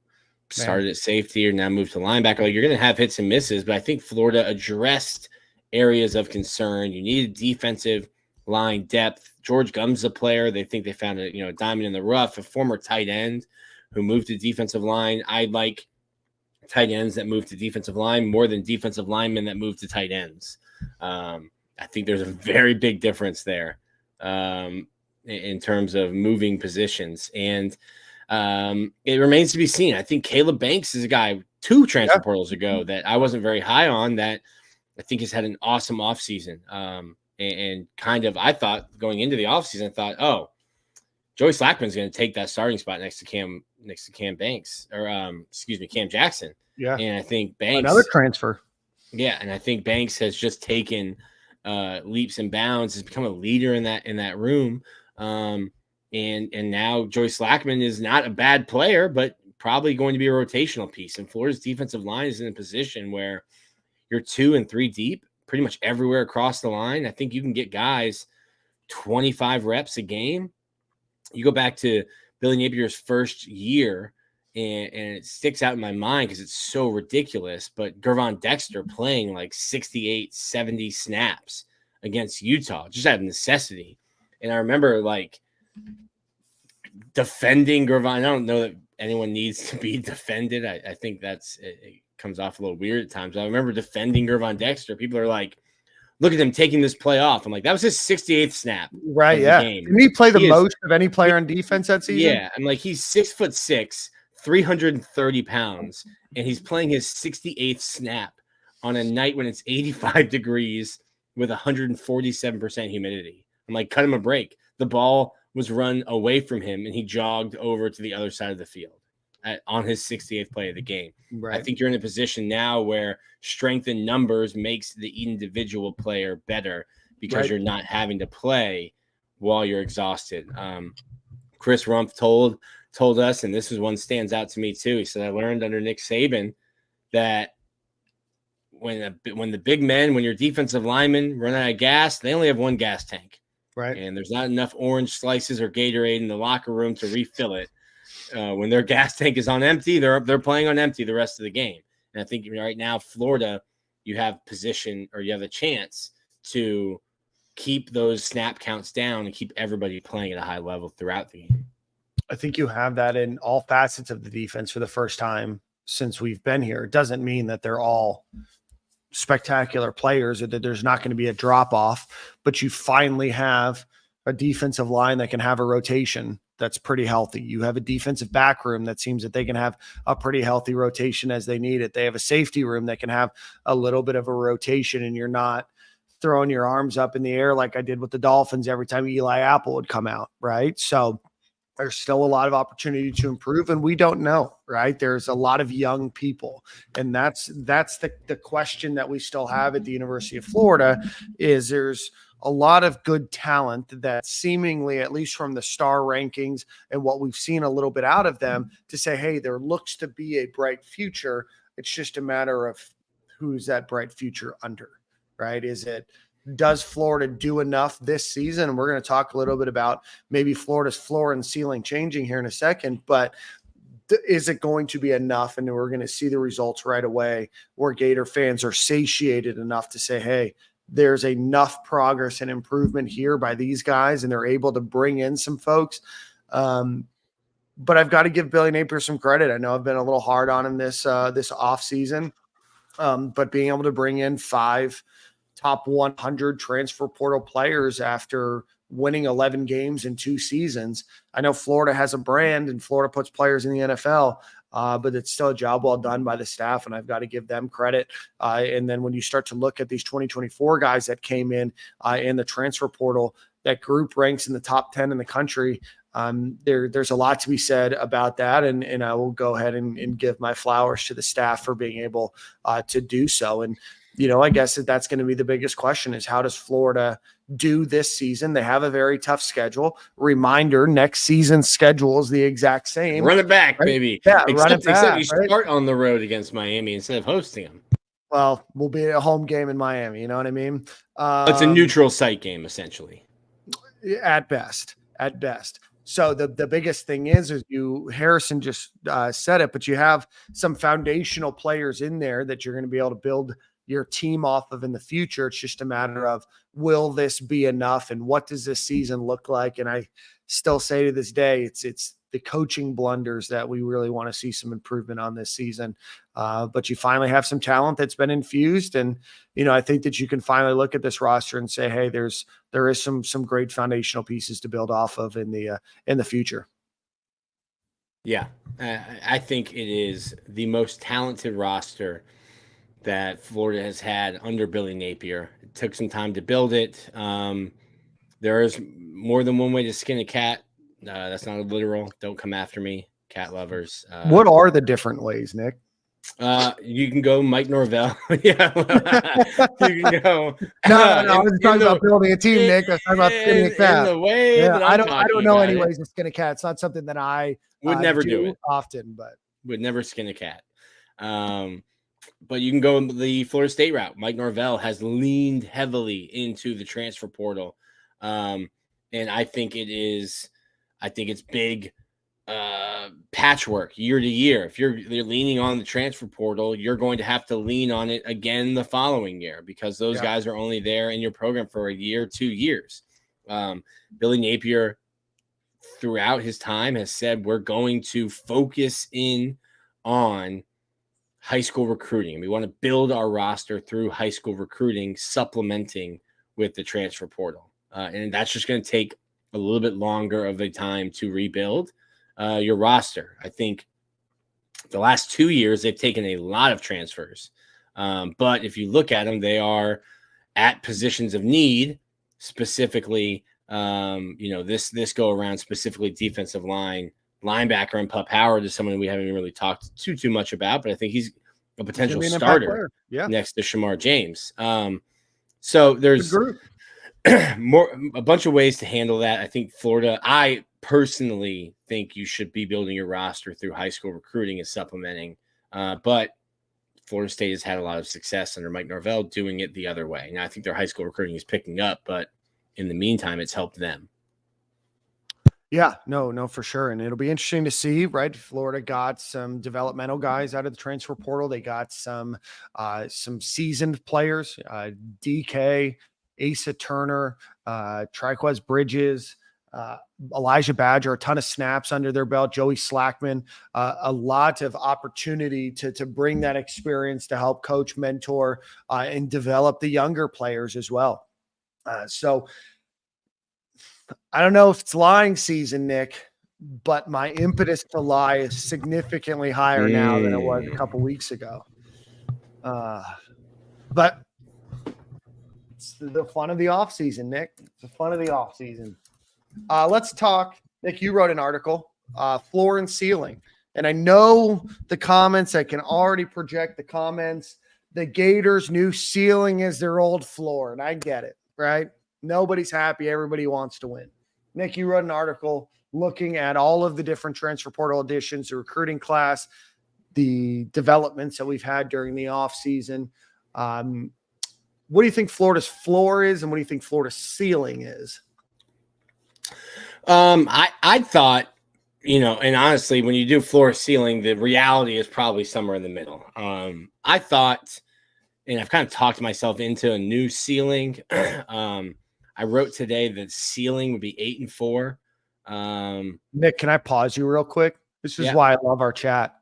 F: started at safety or now moved to linebacker. Like, you're going to have hits and misses, but I think Florida addressed areas of concern. You needed defensive line depth. George Gums, a player, they think they found a diamond in the rough, a former tight end who moved to defensive line. I like tight ends that move to defensive line more than defensive linemen that move to tight ends. I think there's a very big difference there in terms of moving positions. And it remains to be seen. I think Caleb Banks is a guy 2 transfer portals ago that I wasn't very high on, that I think has had an awesome offseason. And kind of, I thought going into the offseason, I thought, oh, Joey Slackman's going to take that starting spot next to Cam Banks, or Cam Jackson.
E: Yeah.
F: And I think Banks,
E: another transfer.
F: Yeah. And I think Banks has just taken leaps and bounds, has become a leader in that room. And now Joey Slackman is not a bad player, but probably going to be a rotational piece. And Florida's defensive line is in a position where you're 2 and 3 deep pretty much everywhere across the line. I think you can get guys 25 reps a game. You go back to Billy Napier's first year, and it sticks out in my mind because it's so ridiculous, but Gervon Dexter playing like 68, 70 snaps against Utah, just out of necessity. And I remember defending Gervon. I don't know that anyone needs to be defended. I think it comes off a little weird at times. I remember defending Gervon Dexter. People are like, look at him taking this play off. I'm like, that was his 68th snap.
E: Right. Yeah. Didn't he play the most of any player on defense that season?
F: Yeah. I'm like, he's 6'6", 330 pounds, and he's playing his 68th snap on a night when it's 85 degrees with 147% humidity. I'm like, cut him a break. The ball was run away from him, and he jogged over to the other side of the field on his 68th play of the game. Right. I think you're in a position now where strength in numbers makes the individual player better because you're not having to play while you're exhausted. Chris Rumpf told us, and this is one stands out to me too. He said, I learned under Nick Saban that when the big men, when your defensive linemen run out of gas, they only have one gas tank.
E: Right.
F: And there's not enough orange slices or Gatorade in the locker room to refill it. When their gas tank is on empty, they're playing on empty the rest of the game. And I think right now, Florida, you have position or you have a chance to keep those snap counts down and keep everybody playing at a high level throughout the game.
E: I think you have that in all facets of the defense for the first time since we've been here. It doesn't mean that they're all spectacular players or that there's not going to be a drop off, but you finally have a defensive line that can have a rotation that's pretty healthy. You have a defensive back room that seems that they can have a pretty healthy rotation as they need it. They have a safety room that can have a little bit of a rotation, and you're not throwing your arms up in the air like I did with the Dolphins every time Eli Apple would come out, right? So there's still a lot of opportunity to improve, and we don't know, right? There's a lot of young people, and that's the question that we still have at the University of Florida is there's a lot of good talent that seemingly, at least from the star rankings and what we've seen a little bit out of them, to say, hey, there looks to be a bright future. It's just a matter of who's that bright future under, right? Does Florida do enough this season? And we're going to talk a little bit about maybe Florida's floor and ceiling changing here in a second, but is it going to be enough? And we're going to see the results right away where Gator fans are satiated enough to say, hey, there's enough progress and improvement here by these guys, and they're able to bring in some folks. But I've got to give Billy Napier some credit. I know I've been a little hard on him this off season, but being able to bring in 5 top 100 transfer portal players after winning 11 games in 2 seasons. I know Florida has a brand and Florida puts players in the NFL, but it's still a job well done by the staff, and I've got to give them credit. And then when you start to look at these 2024 guys that came in the transfer portal, that group ranks in the top 10 in the country. There's a lot to be said about that, and I will go ahead and give my flowers to the staff for being able to do so. And I guess that's going to be the biggest question is how does Florida do this season? They have a very tough schedule. Reminder, next season's schedule is the exact same.
F: Run it back,
E: right?
F: baby.
E: Yeah,
F: except you start on the road against Miami instead of hosting them.
E: Well, we'll be at a home game in Miami. You know what I mean?
F: It's a neutral site game, essentially.
E: At best. So the biggest thing is Harrison just said it, but you have some foundational players in there that you're going to be able to build your team off of in the future. It's just a matter of, will this be enough? And what does this season look like? And I still say to this day, it's the coaching blunders that we really want to see some improvement on this season. But you finally have some talent that's been infused. And, I think that you can finally look at this roster and say, hey, there is some great foundational pieces to build off of in the future.
F: Yeah. I think it is the most talented roster that Florida has had under Billy Napier. It took some time to build it. There is more than one way to skin a cat. That's not a literal. Don't come after me, cat lovers.
E: What are the different ways, Nick?
F: You can go Mike Norvell. Yeah. You can go.
E: No, I was talking about building a team, Nick. I was talking about skinning a cat.
F: In the way that
E: I don't know any
F: it.
E: ways to skin a cat. It's not something that I
F: would never do it
E: often, but
F: would never skin a cat. But you can go the Florida State route. Mike Norvell has leaned heavily into the transfer portal. And I think it's big patchwork year to year. If you're leaning on the transfer portal, you're going to have to lean on it again the following year because those guys are only there in your program for a year, 2 years. Billy Napier, throughout his time, has said we're going to focus in on high school recruiting. We want to build our roster through high school recruiting, supplementing with the transfer portal. And that's just going to take a little bit longer of a time to rebuild your roster. I think the last 2 years, they've taken a lot of transfers. But if you look at them, they are at positions of need, specifically, this go around, specifically defensive line. Linebacker and Pup Howard is someone we haven't really talked too much about, but I think he's a potential starter next to Shamar James. So there's a bunch of ways to handle that. I think Florida, I personally think you should be building your roster through high school recruiting and supplementing. But Florida State has had a lot of success under Mike Norvell doing it the other way. Now I think their high school recruiting is picking up, but in the meantime, it's helped them.
E: Yeah, no, for sure. And it'll be interesting to see, right? Florida got some developmental guys out of the transfer portal. They got some seasoned players, DK, Asa Turner, Triquez Bridges, Elijah Badger, a ton of snaps under their belt, Joey Slackman, a lot of opportunity to bring that experience to help coach, mentor, and develop the younger players as well. So I don't know if it's lying season, Nick, but my impetus to lie is significantly higher now than it was a couple weeks ago. But it's the fun of the off season, Nick. It's the fun of the off season. Let's talk. Nick, you wrote an article, floor and ceiling. And I know the comments, I can already project the comments. The Gators' new ceiling is their old floor. And I get it, right? Nobody's happy. Everybody wants to win. Nick, you wrote an article looking at all of the different transfer portal additions, the recruiting class, the developments that we've had during the offseason. What do you think Florida's floor is, and what do you think Florida's ceiling is?
F: I thought, and honestly, when you do floor ceiling, the reality is probably somewhere in the middle. I thought, and I've kind of talked myself into a new ceiling. I wrote today that ceiling would be 8-4.
E: Nick, can I pause you real quick? This is why I love our chat.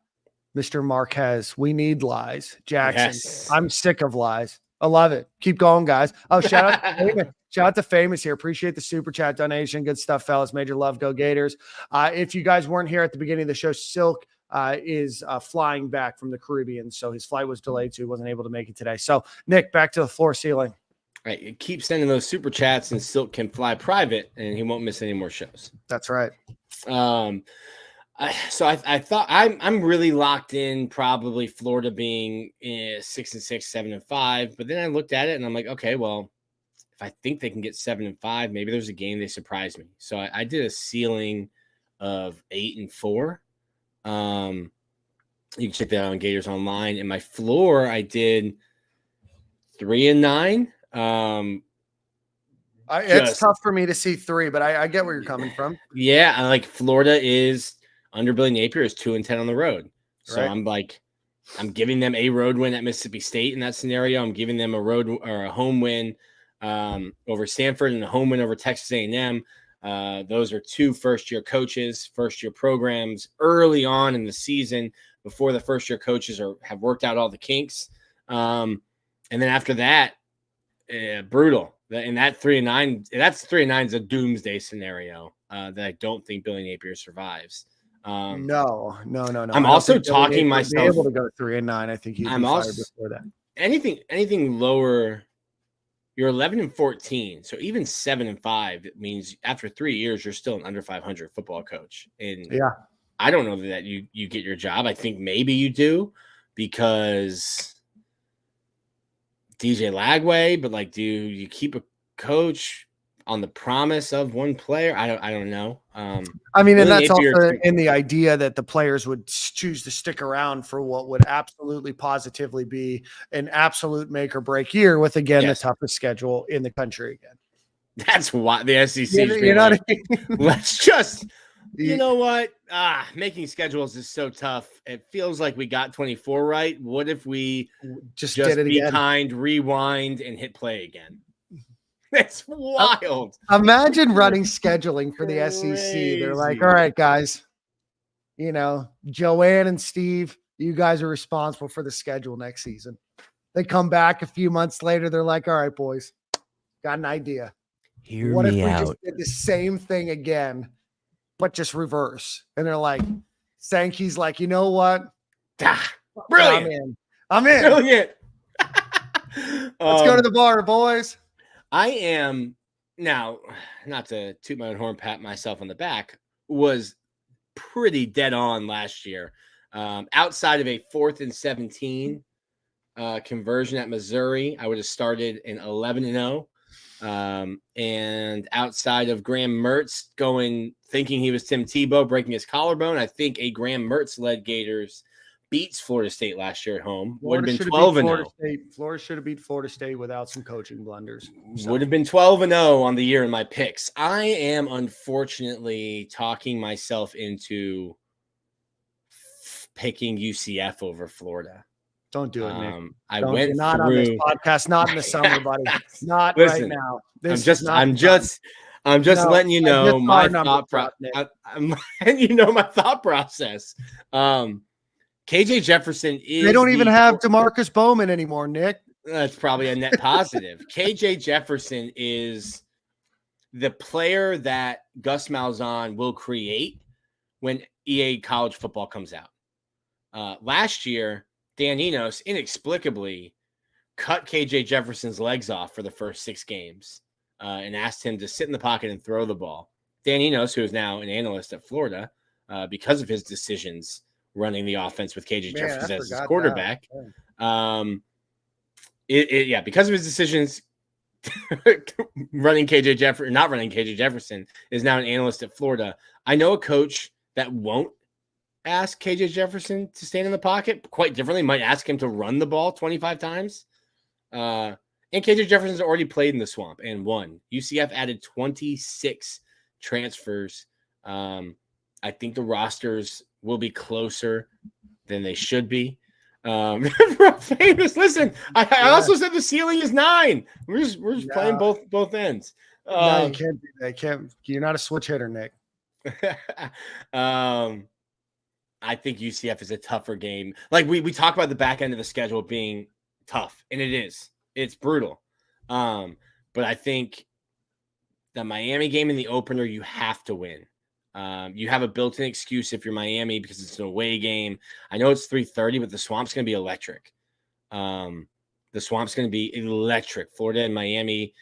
E: Mr. Marquez, we need lies. Jackson, yes. I'm sick of lies. I love it. Keep going, guys. Oh, shout out to Famous here. Appreciate the super chat donation. Good stuff, fellas. Major love. Go Gators. If you guys weren't here at the beginning of the show, Silk is flying back from the Caribbean. So his flight was delayed, so he wasn't able to make it today. So, Nick, back to the floor ceiling.
F: Right. Keep sending those super chats, and Silk can fly private, and he won't miss any more shows.
E: That's right.
F: So I thought I'm really locked in, probably Florida being 6-6, 7-5. But then I looked at it and I'm like, okay, well, if I think they can get 7-5, maybe there's a game they surprise me. So I did a ceiling of 8-4. You can check that out on Gators Online. And my floor, I did 3-9.
E: It's tough for me to see 3, but I get where you're coming from.
F: Yeah, I like Florida is under Billy Napier is 2-10 on the road. So right. I'm giving them a road win at Mississippi State in that scenario. I'm giving them a road or a home win over Stanford and a home win over Texas A&M. Those are 2 first-year coaches, first-year programs early on in the season before the first-year coaches have worked out all the kinks. And then after that, brutal. And that 3-9, that's 3-9 is a doomsday scenario that I don't think Billy Napier survives.
E: No.
F: I'm also talking myself
E: able to go 3-9. I think he'd be fired before that.
F: Anything lower, you're 11-14. So even 7-5, it means after 3 years, you're still an under 500 football coach. And I don't know that you get your job. I think maybe you do because DJ Lagway, but do you keep a coach on the promise of one player? I don't know.
E: I mean, and that's also in the idea that the players would choose to stick around for what would absolutely positively be an absolute make or break year with, again, the toughest schedule in the country again.
F: That's why the SEC is
E: what I mean?
F: Let's just, you know what? Making schedules is so tough. It feels like we got 24 right. What if we just did it again? Kind, rewind, and hit play again? That's wild.
E: Imagine running scheduling for the SEC. They're like, all right, guys, Joanne and Steve, you guys are responsible for the schedule next season. They come back a few months later. They're like, all right, boys, got an idea. What if we just did the same thing again, but just reverse? And they're like, Sankey's like, you know what?
F: Brilliant.
E: I'm in.
F: Brilliant.
E: Let's go to the bar, boys.
F: I am now, not to toot my own horn, pat myself on the back, was pretty dead on last year. Outside of a 4th and 17 conversion at Missouri, I would have started in 11-0. And outside of Graham Mertz thinking he was Tim Tebow, breaking his collarbone, I think a Graham Mertz led Gators beats Florida State last year at home. Would
E: Florida
F: have been
E: should
F: 12-0.
E: Florida should have beat Florida State without some coaching blunders. So.
F: Would have been 12-0 on the year in my picks. I am unfortunately talking myself into picking UCF over Florida.
E: Don't do it, Nick.
F: I
E: Don't,
F: went
E: not
F: through
E: on this podcast, not in the summer, buddy. Not
F: Listen,
E: right now.
F: I'm just letting you know my thought
E: process.
F: I'm letting you know my thought process. KJ Jefferson is.
E: They don't even have DeMarcus Bowman anymore, Nick.
F: That's probably a net positive. KJ Jefferson is the player that Gus Malzahn will create when EA college football comes out. Last year, Dan Enos inexplicably cut KJ Jefferson's legs off for the first 6 games and asked him to sit in the pocket and throw the ball. Dan Enos, who is now an analyst at Florida, because of his decisions running the offense with KJ Jefferson as his quarterback. Because of his decisions running KJ Jefferson, not running KJ Jefferson, is now an analyst at Florida. I know a coach that won't ask KJ Jefferson to stand in the pocket quite differently, might ask him to run the ball 25 times. And KJ Jefferson's already played in the swamp and won. UCF added 26 transfers. I think the rosters will be closer than they should be. Famous. Listen, I also said the ceiling is 9. We're just playing both ends.
E: No, you can't do that. You're not a switch hitter, Nick.
F: I think UCF is a tougher game. Like we talk about the back end of the schedule being tough, and it is. It's brutal. But I think the Miami game in the opener, you have to win. You have a built-in excuse if you're Miami because it's an away game. I know it's 3:30, but the Swamp's going to be electric. The Swamp's going to be electric. Florida and Miami.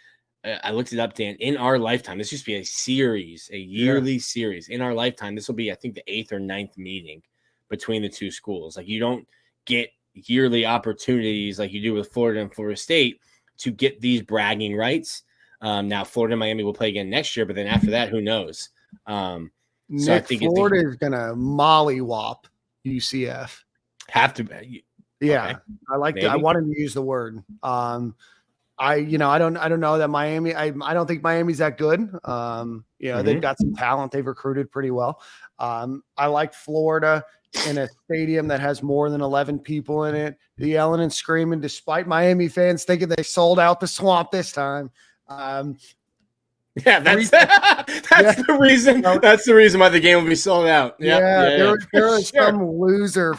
F: I looked it up, Dan. In our lifetime, this used to be a series, a yearly series. In our lifetime, this will be, I think, the 8th or 9th meeting between the two schools. Like, you don't get yearly opportunities like you do with Florida and Florida State to get these bragging rights. Now, Florida and Miami will play again next year, but then after that, who knows?
E: Nick, I think Florida is going to mollywop UCF.
F: Have to be.
E: Yeah,
F: okay.
E: I like that. I wanted to use the word. I don't know that Miami. I don't think Miami's that good. They've got some talent. They've recruited pretty well. I like Florida in a stadium that has more than 11 people in it, yelling and screaming, despite Miami fans thinking they sold out the Swamp this time.
F: That's the reason. That's the reason why the game will be sold out.
E: There was some loser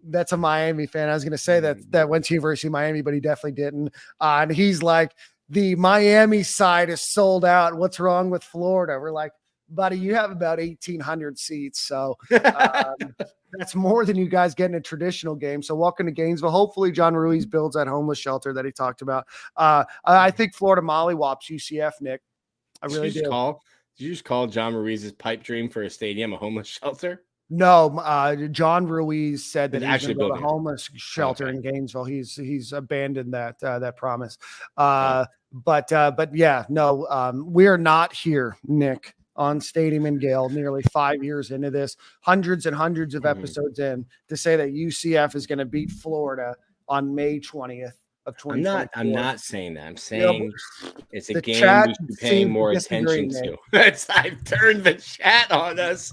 E: that's a Miami fan. I was going to say that went to University of Miami, but he definitely didn't. And he's like, the Miami side is sold out. What's wrong with Florida? We're like, buddy, you have about 1,800 seats. So that's more than you guys get in a traditional game. So welcome to Gainesville. Hopefully John Ruiz builds that homeless shelter that he talked about. I think Florida mollywops UCF, Nick. I really do.
F: Did you just call John Ruiz's pipe dream for a stadium a homeless shelter?
E: No, John Ruiz said that he's
F: actually
E: going to build a homeless shelter in Gainesville. He's abandoned that promise. But we are not here, Nick, on Stadium and Gale, nearly 5 years into this, hundreds and hundreds of episodes in, to say that UCF is going to beat Florida on May 20th of 2024.
F: I'm not saying that. I'm saying it's a game we should be paying more attention to. I've turned the chat on us.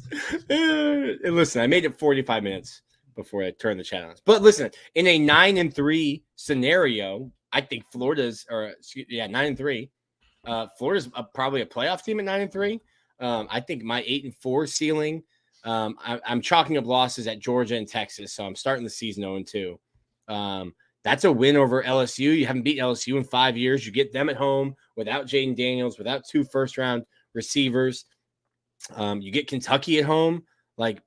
F: Listen, I made it 45 minutes before I turned the chat on us. But listen, in a 9-3 scenario, I think Florida's 9-3. Florida's probably a playoff team at 9-3. I think my 8-4 ceiling. I'm chalking up losses at Georgia and Texas, so I'm starting the season 0-2. That's a win over LSU. You haven't beaten LSU in 5 years. You get them at home without Jaden Daniels, without 2 first-round receivers. You get Kentucky at home. Like,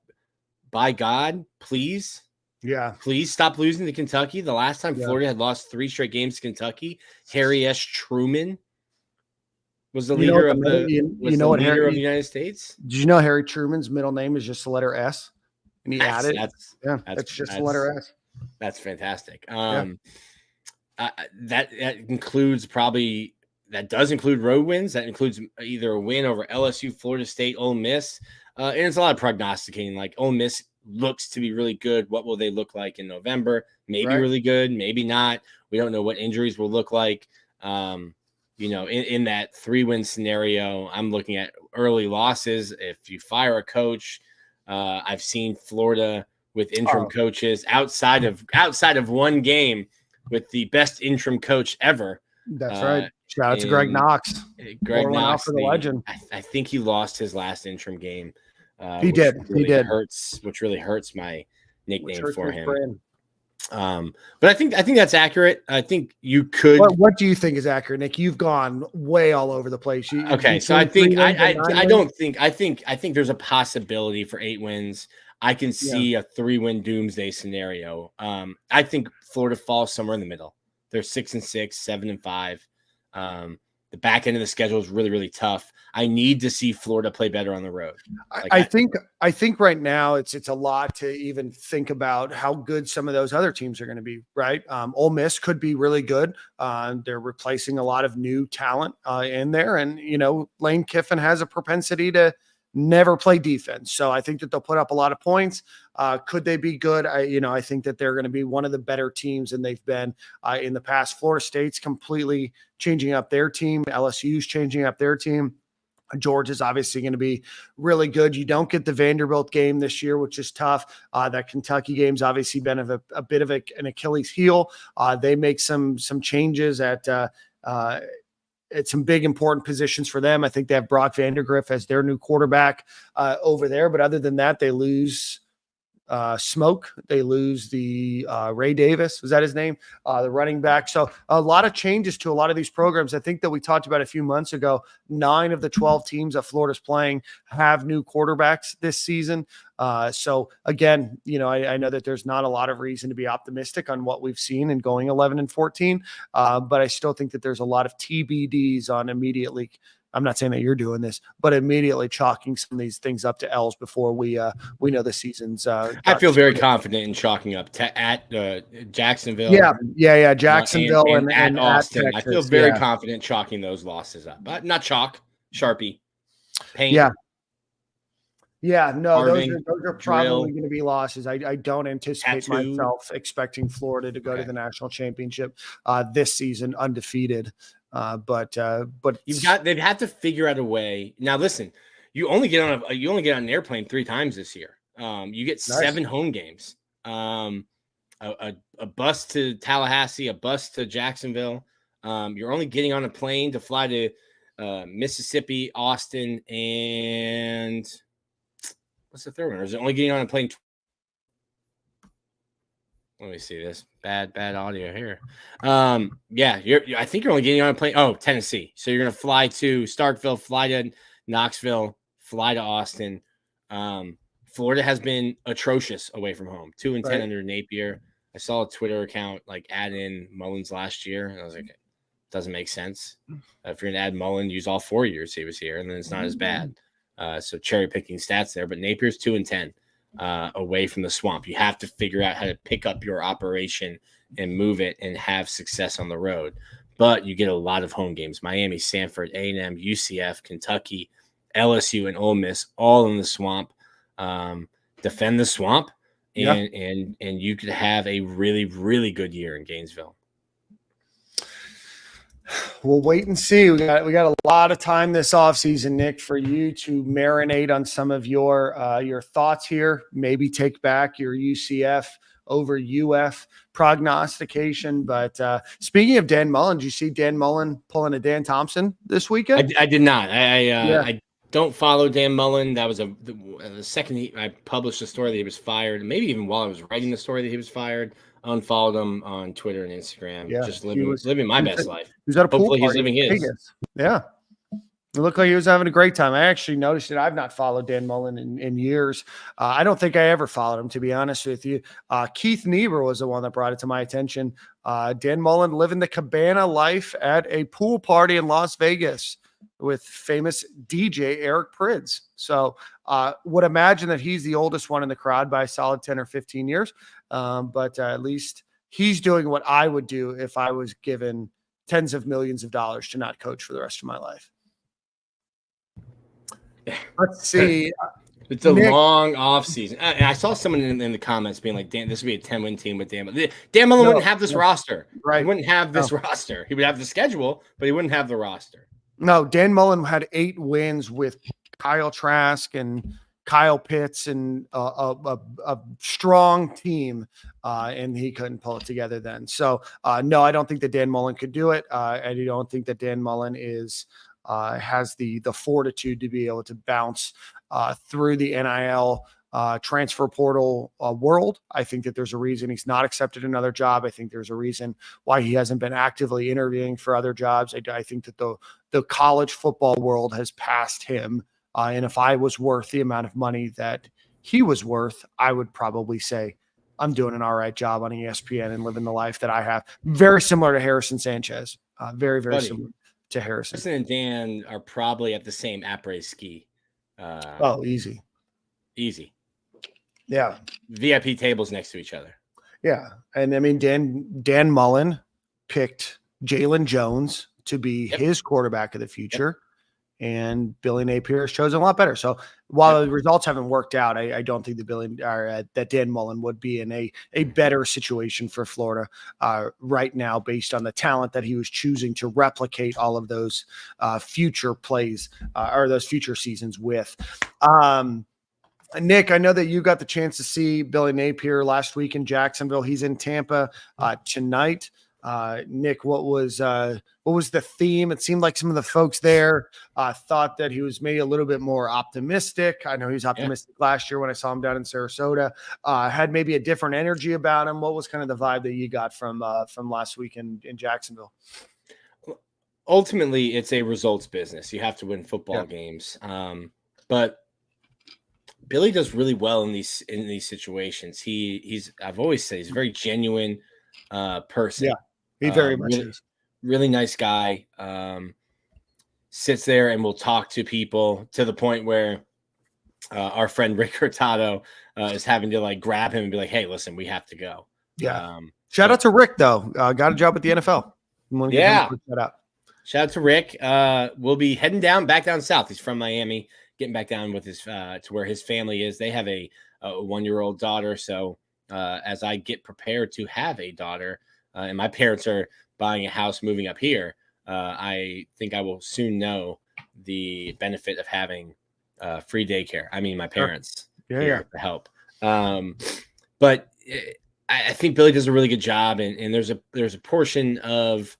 F: by God, please.
E: Yeah.
F: Please stop losing to Kentucky. The last time Florida had lost 3 straight games to Kentucky, Harry S. Truman was the leader of the United States.
E: Did you know Harry Truman's middle name is just the letter S? And he added. That's just the letter S.
F: That's fantastic. That includes that does include road wins. That includes either a win over LSU, Florida State, Ole Miss, and it's a lot of prognosticating. Like Ole Miss looks to be really good. What will they look like in November? Maybe
E: Right.
F: really good, maybe not. We don't know what injuries will look like. In that 3-win scenario, I'm looking at early losses. If you fire a coach, I've seen Florida with interim coaches outside of one game with the best interim coach ever.
E: That's right. Shout out to Greg Knox.
F: Greg Knox,
E: for the legend.
F: I think he lost his last interim game.
E: He did.
F: Which really hurts my nickname for him.
E: Brand.
F: But I think that's accurate. I think you could.
E: What do you think is accurate, Nick? You've gone way all over the place.
F: So I think I think there's a possibility for 8 wins. I can see a 3-win doomsday scenario. I think Florida falls somewhere in the middle. They're 6-6, 7-5. The back end of the schedule is really, really tough. I need to see Florida play better on the road.
E: I think right now it's a lot to even think about how good some of those other teams are going to be, right? Ole Miss could be really good. They're replacing a lot of new talent in there. And, Lane Kiffin has a propensity to never play defense. So I think that they'll put up a lot of points. Could they be good? I think that they're going to be one of the better teams than they've been in the past. Florida State's completely changing up their team. LSU's changing up their team. Georgia's obviously going to be really good. You don't get the Vanderbilt game this year, which is tough. That Kentucky game's obviously been a bit of an Achilles heel. They make some changes at some big important positions for them. I think they have Brock Vandagriff as their new quarterback over there. But other than that, they lose Smoke. They lose the Ray Davis. Was that his name? The running back. So a lot of changes to a lot of these programs. I think that we talked about a few months ago, 9 of the 12 teams that Florida's playing have new quarterbacks this season. So again, I know that there's not a lot of reason to be optimistic on what we've seen in going 11-14. But I still think that there's a lot of TBDs on immediately. I'm not saying that you're doing this, but immediately chalking some of these things up to L's before we know the season's.
F: I feel very confident in chalking up at Jacksonville.
E: Yeah. Jacksonville and
F: at Austin.
E: Texas,
F: I feel very confident chalking those losses up, but not chalk, Sharpie, paint.
E: Yeah. No,
F: Carving,
E: those are probably going to be losses. I don't anticipate myself expecting Florida to go to the national championship this season undefeated. But
F: they've had to figure out a way. Now, listen, you only get on an airplane 3 times this year. You get 7 home games, a bus to Tallahassee, a bus to Jacksonville. You're only getting on a plane to fly to Mississippi, Austin, and what's the third one? Or is it only getting on a plane? Let me see this. Bad audio here. I think you're only getting on a plane. Oh, Tennessee. So you're going to fly to Starkville, fly to Knoxville, fly to Austin. Florida has been atrocious away from home. 2-10 under Napier. I saw a Twitter account add in Mullen's last year, and I was like, it doesn't make sense. If you're going to add Mullen, use all 4 years he was here, and then it's not as bad. So cherry picking stats there, but Napier's 2-10. Away from the swamp. You have to figure out how to pick up your operation and move it and have success on the road. But you get a lot of home games. Miami, Sanford, A&M, UCF, Kentucky, LSU, and Ole Miss all in the swamp. Defend the swamp, and you could have a really, really good year in Gainesville.
E: We'll wait and see. We got a lot of time this offseason, Nick, for you to marinate on some of your thoughts here. Maybe take back your UCF over UF prognostication. But speaking of Dan Mullen, did you see Dan Mullen pulling a Dan Thompson this weekend?
F: I did not. I don't follow Dan Mullen. That was the second I published a story that he was fired. Maybe even while I was writing the story that he was fired. Unfollowed him on Twitter and Instagram.
E: Yeah,
F: just living my best life.
E: He was at a pool
F: Hopefully
E: party.
F: He's living his.
E: Yeah. It looked like he was having a great time. I actually noticed it. I've not followed Dan Mullen in years. I don't think I ever followed him, to be honest with you. Keith Niebuhr was the one that brought it to my attention. Dan Mullen living the cabana life at a pool party in Las Vegas with famous DJ Eric Prydz. So would imagine that he's the oldest one in the crowd by a solid 10 or 15 years. But at least he's doing what I would do if I was given tens of millions of dollars to not coach for the rest of my life. Let's see.
F: It's a long off season. And I saw someone in the comments being like, "Dan, this would be a 10-win team with Dan Mullen." Dan Mullen wouldn't have this roster.
E: Right.
F: He wouldn't have this roster. He would have the schedule, but he wouldn't have the roster.
E: No, Dan Mullen had 8 wins with Kyle Trask and Kyle Pitts and a strong team, and he couldn't pull it together then. So, no, I don't think that Dan Mullen could do it. I don't think that Dan Mullen has the fortitude to be able to bounce through the NIL transfer portal world. I think that there's a reason he's not accepted another job. I think there's a reason why he hasn't been actively interviewing for other jobs. I think that the college football world has passed him. And if I was worth the amount of money that he was worth, I would probably say I'm doing an all right job on ESPN and living the life that I have. Very similar to Harrison Sanchez. Very, very similar to Harrison.
F: Harrison and Dan are probably at the same après-ski.
E: Easy.
F: Easy.
E: Yeah.
F: VIP tables next to each other.
E: Yeah. And I mean, Dan Mullen picked Jalen Jones to be his quarterback of the future. And Billy Napier has chosen a lot better. So while the results haven't worked out, I don't think that Dan Mullen would be in a better situation for Florida right now, based on the talent that he was choosing to replicate all of those future plays or those future seasons with. Nick, I know that you got the chance to see Billy Napier last week in Jacksonville. He's in Tampa tonight. Nick, what was the theme? It seemed like some of the folks there thought that he was maybe a little bit more optimistic. I know he was optimistic last year when I saw him down in Sarasota. Had maybe a different energy about him. What was kind of the vibe that you got from last week in Jacksonville?
F: Ultimately, it's a results business. You have to win football games. But Billy does really well in these situations. I've always said he's a very genuine person.
E: Yeah. He very much is.
F: Really nice guy. Sits there and will talk to people to the point where our friend Rick Hurtado is having to like grab him and be like, "Hey, listen, we have to go."
E: Yeah. Shout out to Rick though. Got a job at the NFL.
F: Shout out to Rick. We'll be heading back down south. He's from Miami, getting back down with his to where his family is. They have a 1-year-old daughter. So as I get prepared to have a daughter, and my parents are buying a house, moving up here, I think I will soon know the benefit of having free daycare. I mean, my parents to help. But I think Billy does a really good job, and there's a portion of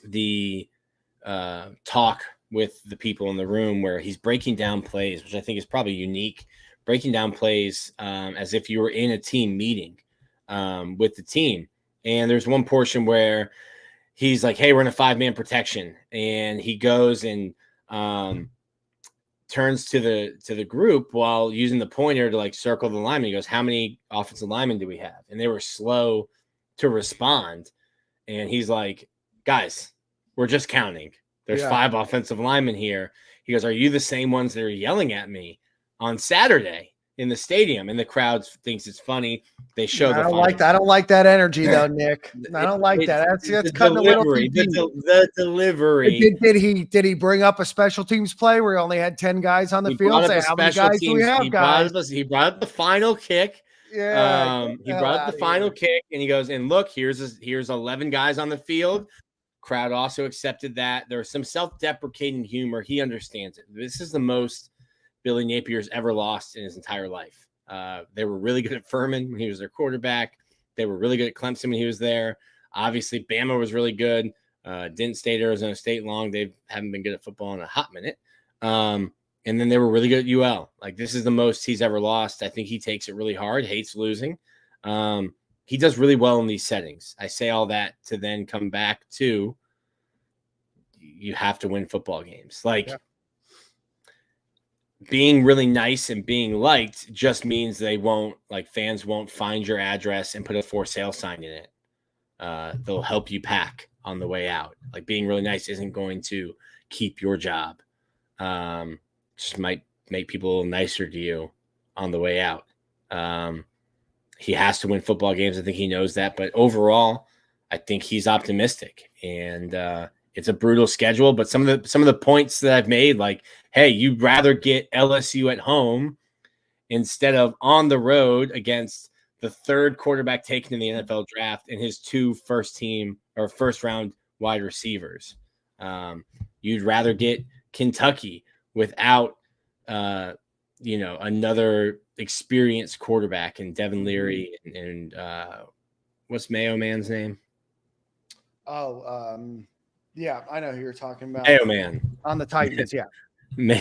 F: the talk with the people in the room where he's breaking down plays, which I think is probably unique, breaking down plays as if you were in a team meeting with the team. And there's one portion where he's like, "Hey, we're in a 5-man protection," and he goes and turns to the group while using the pointer to like circle the lineman. He goes, "How many offensive linemen do we have?" And they were slow to respond. And he's like, "Guys, we're just counting. There's 5 offensive linemen here." He goes, "Are you the same ones that are yelling at me on Saturday in the stadium?" And the crowd thinks it's funny. They show
E: I don't like that energy though, Nick. I don't like that. That's cutting a little too deep.
F: The delivery.
E: Did he bring up a special teams play where he only had 10 guys on the field? Say, how many guys do we have, guys?
F: He brought up the final kick.
E: Yeah.
F: He brought up the final kick, and he goes, "And look, here's 11 guys on the field." Crowd also accepted that. There was some self-deprecating humor. He understands it. This is the most Billy Napier's ever lost in his entire life. They were really good at Furman when he was their quarterback. They were really good at Clemson when he was there. Obviously, Bama was really good. Didn't stay at Arizona State long. They haven't been good at football in a hot minute. And then they were really good at UL. Like, this is the most he's ever lost. I think he takes it really hard, hates losing. He does really well in these settings. I say all that to then come back to you have to win football games. Being really nice and being liked just means fans won't find your address and put a for sale sign in it. They'll help you pack on the way out. Like, being really nice isn't going to keep your job. Just might make people a little nicer to you on the way out. He has to win football games. I think he knows that. But overall, I think he's optimistic. And It's a brutal schedule, but some of the points that I've made, like, hey, you'd rather get LSU at home instead of on the road against the third quarterback taken in the NFL draft and his 2 first round wide receivers. You'd rather get Kentucky without, another experienced quarterback in Devin Leary and what's Mayo Man's name?
E: Yeah, I know who you're talking about.
F: Mayo Man
E: On the Titans, yeah.
F: Yeah.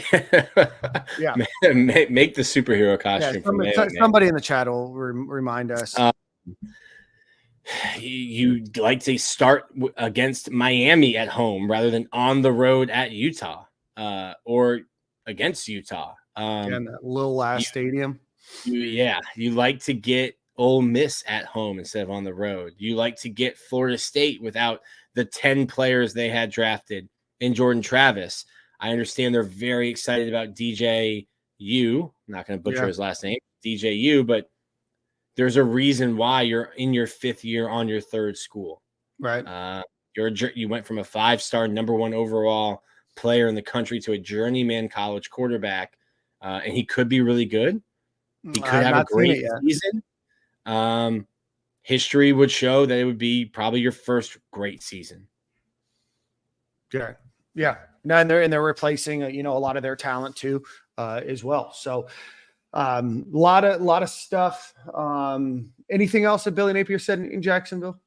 F: Make the superhero costume.
E: Somebody in the chat will remind us.
F: You like to start against Miami at home rather than on the road at Utah or against Utah.
E: And that little stadium.
F: You like to get Ole Miss at home instead of on the road. You like to get Florida State without the 10 players they had drafted in Jordan Travis. I understand they're very excited about DJ U. I'm not going to butcher his last name, DJ U, but there's a reason why you're in your 5th year on your 3rd school.
E: Right.
F: You went from a 5-star number 1 overall player in the country to a journeyman college quarterback, and he could be really good. He could have a great season. History would show that it would be probably your first great season.
E: Yeah. No, and they're replacing a lot of their talent too, as well. So, a lot of stuff. Anything else that Billy Napier said in Jacksonville?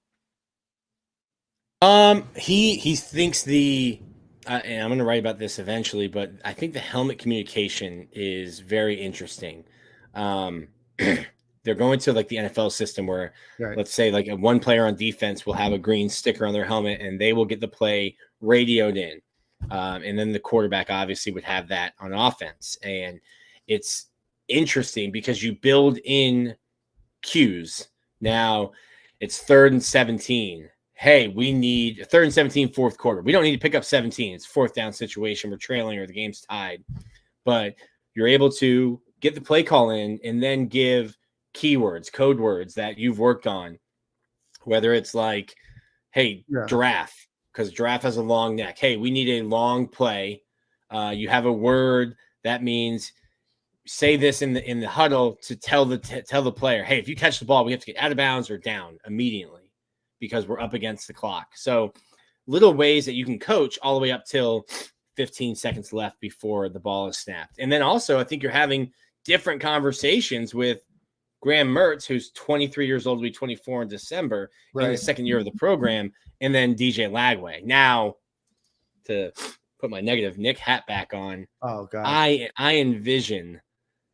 F: He thinks and I'm going to write about this eventually, but I think the helmet communication is very interesting. They're going to like the NFL system where, let's say, like one player on defense will have a green sticker on their helmet and they will get the play radioed in. And then the quarterback obviously would have that on offense. And it's interesting because you build in cues. Now it's 3rd and 17. Hey, we need 3rd and 17, 4th quarter. We don't need to pick up 17. It's 4th down situation. We're trailing or the game's tied. But you're able to get the play call in and then give keywords, code words that you've worked on, whether it's like, hey, giraffe, because giraffe has a long neck. Hey, we need a long play. You have a word that means say this in the huddle to tell the player, hey, if you catch the ball, we have to get out of bounds or down immediately because we're up against the clock. So little ways that you can coach all the way up till 15 seconds left before the ball is snapped. And then also I think you're having different conversations with Graham Mertz, who's 23 years old, will be 24 in December, in the 2nd year of the program, and then DJ Lagway. Now, to put my negative Nick hat back on, I envision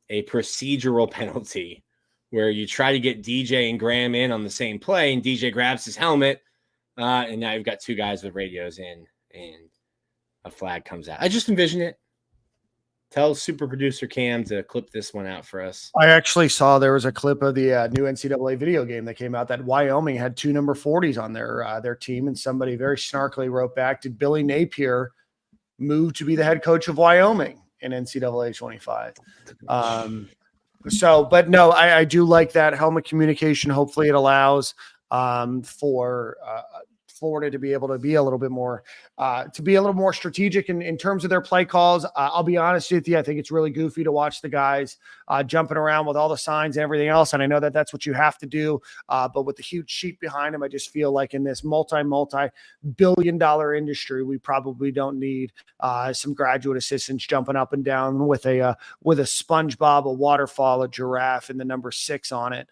F: a procedural penalty where you try to get DJ and Graham in on the same play, and DJ grabs his helmet, and now you've got 2 guys with radios in, and a flag comes out. I just envision it. Tell super producer Cam to clip this one out for us.
E: I actually saw there was a clip of the new NCAA video game that came out that Wyoming had 2 number 40s on their team, and somebody very snarkily wrote back, did Billy Napier move to be the head coach of Wyoming in NCAA 25? But no, I do like that helmet communication. Hopefully it allows for Florida to be able to be a little bit more strategic in terms of their play calls. I'll be honest with you. I think it's really goofy to watch the guys jumping around with all the signs and everything else. And I know that that's what you have to do. But with the huge sheet behind them, I just feel like in this multi-billion-dollar industry, we probably don't need some graduate assistants jumping up and down with a SpongeBob, a waterfall, a giraffe, and the number 6 on it,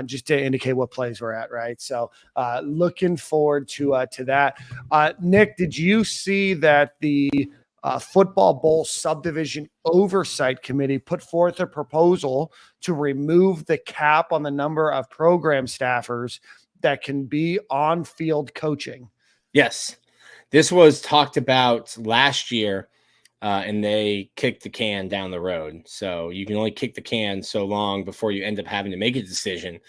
E: just to indicate what plays we're at. Right. So looking forward to that. Nick, did you see that the Football Bowl Subdivision Oversight Committee put forth a proposal to remove the cap on the number of program staffers that can be on field coaching?
F: Yes. This was talked about last year, and they kicked the can down the road. So you can only kick the can so long before you end up having to make a decision.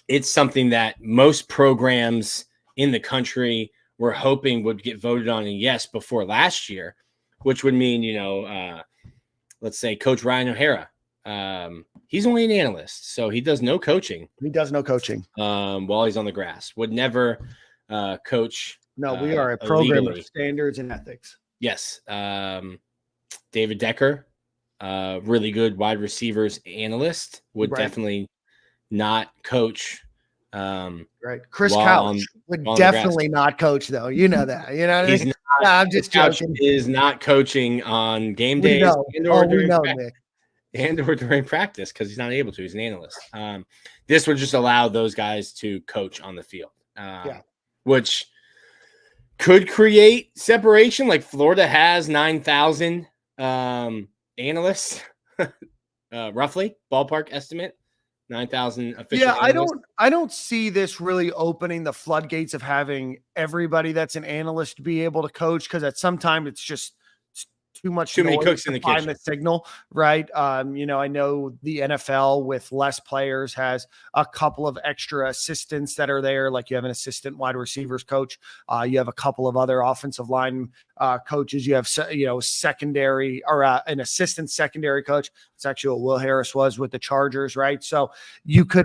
F: It's something that most programs in the country were hoping would get voted on and yes before last year, which would mean, let's say Coach Ryan O'Hara. He's only an analyst, so he does no coaching.
E: While he's on the grass.
F: Would never coach
E: No, we are a program of standards and ethics.
F: Yes. David Decker, really good wide receivers analyst, would definitely not coach.
E: Right. Chris Couch would definitely not coach, though. You know that. You know what I mean? I'm just joking.
F: Is not coaching on game days and or during practice because he's not able to. He's an analyst. This would just allow those guys to coach on the field, which could create separation. Like Florida has 9,000 analysts, roughly ballpark estimate. 9,000 official.
E: Yeah, I don't see this really opening the floodgates of having everybody that's an analyst be able to coach, because at some time it's just too many
F: cooks in the kitchen.
E: The signal, right? I know the NFL with less players has a couple of extra assistants that are there. Like you have an assistant wide receivers coach. You have a couple of other offensive line coaches. You have, secondary or an assistant secondary coach. It's actually what Will Harris was with the Chargers, right? So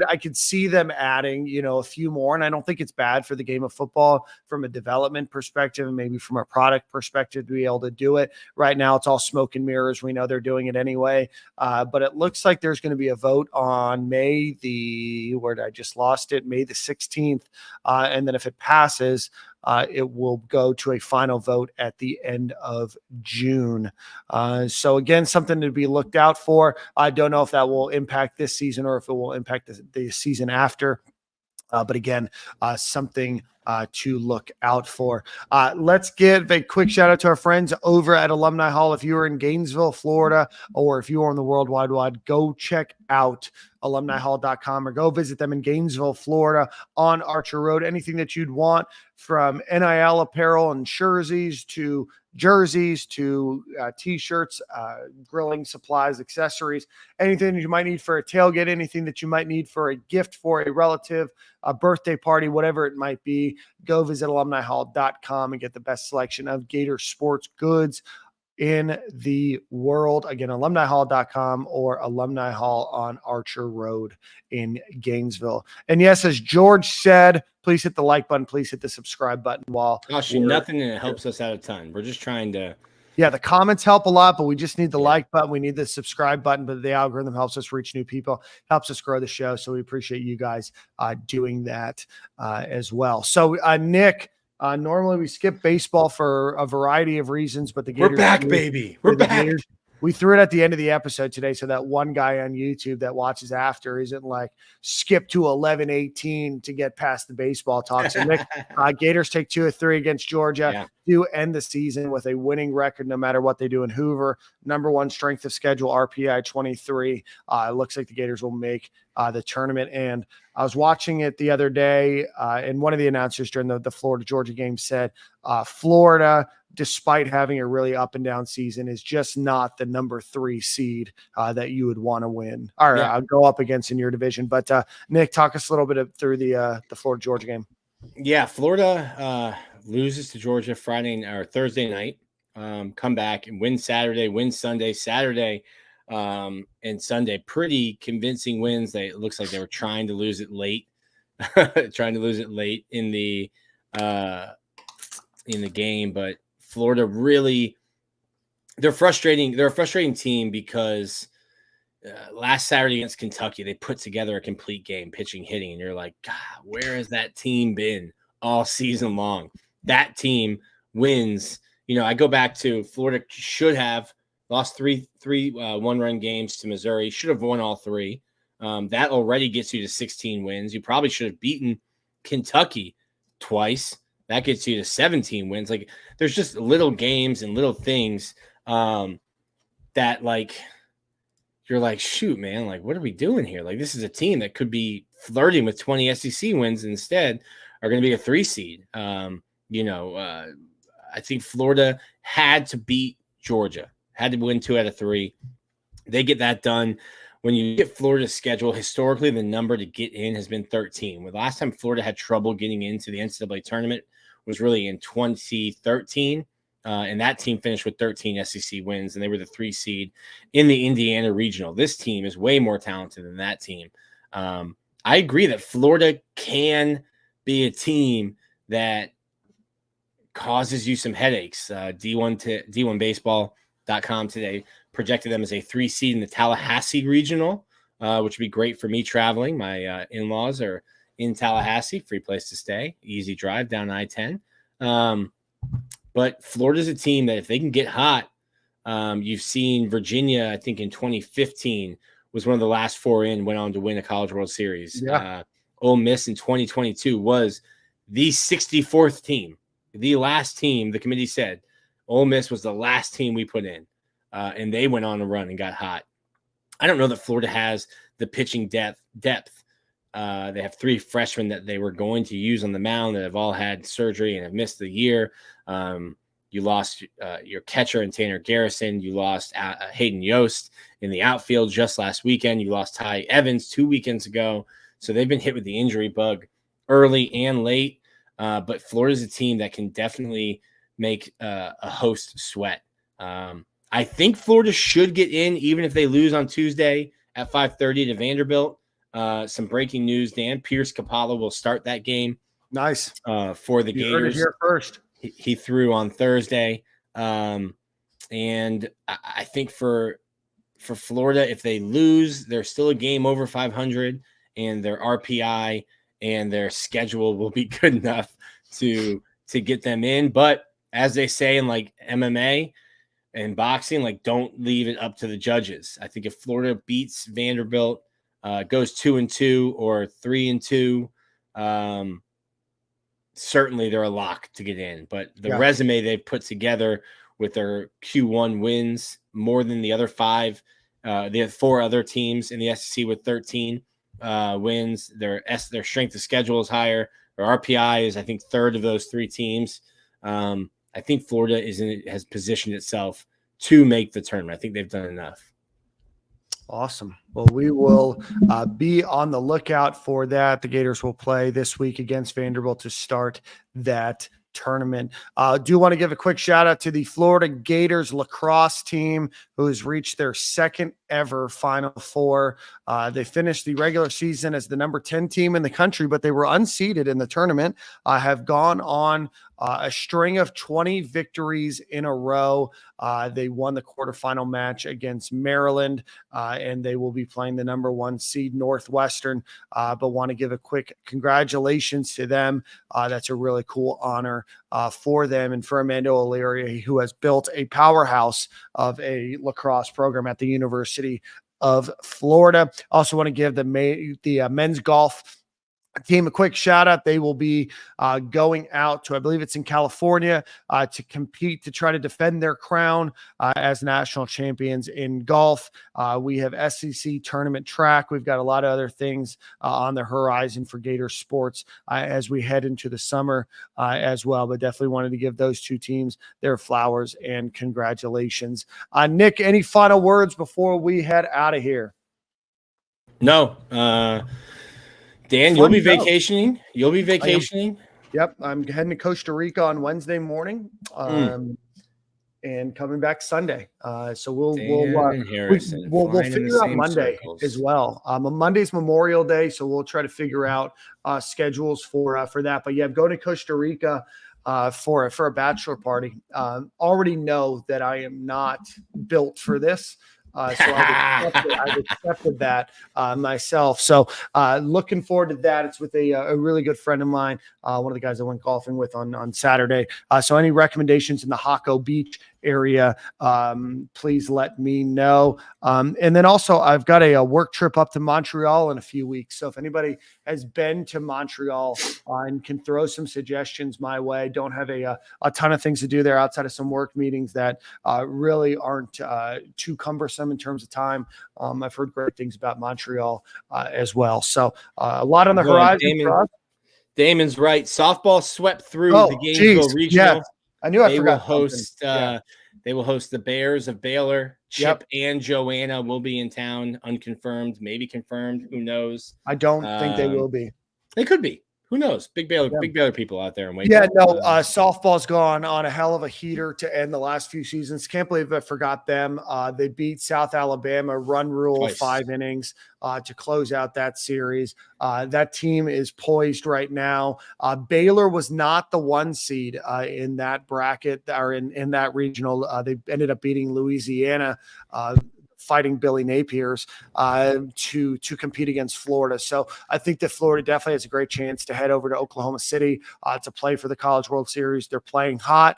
E: I could see them adding, a few more. And I don't think it's bad for the game of football from a development perspective and maybe from a product perspective to be able to do it. Right now it's all smoke and mirrors. We know they're doing it anyway. But it looks like there's going to be a vote on May the 16th. And then if it passes, it will go to a final vote at the end of June. So again, something to be looked out for. I don't know if that will impact this season or if it will impact the season after. But again, something to look out for. Let's give a quick shout out to our friends over at Alumni Hall. If you're in Gainesville, Florida, or if you're on the World Wide Wide, go check out alumnihall.com or go visit them in Gainesville, Florida on Archer Road. Anything that you'd want, from NIL apparel and jerseys to t-shirts, grilling supplies, accessories, anything that you might need for a tailgate, anything that you might need for a gift for a relative, a birthday party, whatever it might be, go visit alumnihall.com and get the best selection of Gator sports goods in the world. Again, alumnihall.com or Alumni Hall on Archer Road in Gainesville. And yes, as George said, please hit the like button. Please hit the subscribe button.
F: Nothing, and it helps us out a ton. We're just trying to.
E: Yeah, the comments help a lot, but we just need the like button. We need the subscribe button, but the algorithm helps us reach new people, helps us grow the show. So we appreciate you guys doing that as well. So Nick, normally we skip baseball for a variety of reasons, but the Gators,
F: we're back, baby. We're back.
E: Gators, we threw it at the end of the episode today so that one guy on YouTube that watches after isn't like skip to 11:18 to get past the baseball talk. So Nick, Gators take 2 of 3 against Georgia, do end the season with a winning record no matter what they do in Hoover. Number 1 strength of schedule, RPI 23. It looks like the Gators will make the tournament. And I was watching it the other day, and one of the announcers during the Florida-Georgia game said Florida, despite having a really up and down season, is just not the number 3 seed that you would want to win or go up against in your division. But Nick, talk us a little bit through the Florida-Georgia game.
F: Yeah, Florida loses to Georgia Thursday night, come back and win Saturday, win Sunday, Saturday, and Sunday. Pretty convincing wins. It looks like they were trying to lose it late, in the game, but Florida really, they're frustrating. They're a frustrating team because last Saturday against Kentucky, they put together a complete game, pitching, hitting, and you're like, God, where has that team been all season long? That team wins. I go back to Florida should have lost three one-run games to Missouri, should have won all 3. That already gets you to 16 wins. You probably should have beaten Kentucky twice. That gets you to 17 wins. Like, there's just little games and little things that, like, you're like, shoot, man, like, what are we doing here? Like, this is a team that could be flirting with 20 SEC wins, instead are going to be a 3 seed. I think Florida had to beat Georgia, had to win 2 out of 3. They get that done. When you get Florida's schedule, historically, the number to get in has been 13. The last time Florida had trouble getting into the NCAA tournament was really in 2013. And that team finished with 13 SEC wins, and they were the 3 seed in the Indiana Regional. This team is way more talented than that team. I agree that Florida can be a team that causes you some headaches. D1baseball.com today projected them as a 3 seed in the Tallahassee regional, which would be great for me traveling. My in-laws are in Tallahassee, free place to stay, easy drive down I-10. But Florida's a team that if they can get hot, you've seen Virginia, I think in 2015 was one of the last 4 in, went on to win a College World Series.
E: Yeah.
F: Ole Miss in 2022 was the 64th team, the last team. The committee said Ole Miss was the last team we put in, and they went on a run and got hot. I don't know that Florida has the pitching depth. They have 3 freshmen that they were going to use on the mound that have all had surgery and have missed the year. You lost your catcher in Tanner Garrison. You lost Hayden Yost in the outfield just last weekend. You lost Ty Evans 2 weekends ago. So they've been hit with the injury bug early and late. But Florida's a team that can definitely make a host sweat. I think Florida should get in, even if they lose on Tuesday at 5:30 to Vanderbilt. Some breaking news, Dan. Pierce Capalla will start that game.
E: Nice.
F: For the
E: You
F: Gators.
E: heard it here first.
F: He threw on Thursday. And I think for Florida, if they lose, they're still a game over 500, and their RPI and their schedule will be good enough to get them in. But as they say in like MMA and boxing, like don't leave it up to the judges. I think if Florida beats Vanderbilt, goes 2-2 or 3-2, certainly they're a lock to get in. But the resume they've put together with their Q1 wins more than the other 5, they have 4 other teams in the SEC with 13 wins. Their strength of schedule is higher. Their RPI is, I think, 3rd of those 3 teams. I think Florida has positioned itself to make the tournament. I think they've done enough.
E: Awesome. Well, we will be on the lookout for that. The Gators will play this week against Vanderbilt to start that tournament. Do want to give a quick shout out to the Florida Gators lacrosse team, who has reached their 2nd ever Final Four. They finished the regular season as the number 10 team in the country, but they were unseeded in the tournament, have gone on a string of 20 victories in a row. They won the quarterfinal match against Maryland, and they will be playing the number 1 seed Northwestern, but want to give a quick congratulations to them. That's a really cool honor for them and for Armando O'Leary, who has built a powerhouse of a lacrosse program at the University of Florida. Also want to give the men's golf team a quick shout out. They will be going out to, I believe it's in California, to compete to try to defend their crown as national champions in golf. We have SEC tournament track. We've got a lot of other things on the horizon for Gator sports as we head into the summer as well, but definitely wanted to give those 2 teams their flowers and congratulations. Nick, any final words before we head out of here?
F: No, Dan, you'll be vacationing. You'll be vacationing.
E: Yep. I'm heading to Costa Rica on Wednesday morning, and coming back Sunday. So we'll figure out Monday as well. Monday's Memorial Day, so we'll try to figure out schedules for that. But yeah, I'm going to Costa Rica for a bachelor party. Already know that I am not built for this. So I've accepted that myself. So looking forward to that. It's with a really good friend of mine, one of the guys I went golfing with on Saturday. So any recommendations in the Jaco Beach area, please let me know. And then also I've got a work trip up to Montreal in a few weeks. So if anybody has been to Montreal and can throw some suggestions my way, don't have a ton of things to do there outside of some work meetings that really aren't too cumbersome in terms of time. I've heard great things about Montreal as well. So a lot on the horizon for us.
F: Damon's right. Softball swept through the Gainesville Regional.
E: Yeah. I knew I forgot.
F: They will host the Bears of Baylor. Chip and Joanna will be in town, unconfirmed, maybe confirmed. Who knows?
E: I don't think they will be.
F: They could be. who knows? Big Baylor people out there in Waco.
E: Yeah, no, softball's gone on a hell of a heater to end the last few seasons. Can't believe I forgot them. They beat South Alabama, run rule,
F: Twice.
E: 5 innings to close out that series. That team is poised right now. Baylor was not the 1 seed in that bracket or in that regional. They ended up beating Louisiana, fighting Billy Napier's to compete against Florida. So I think that Florida definitely has a great chance to head over to Oklahoma City to play for the College World Series. They're playing hot.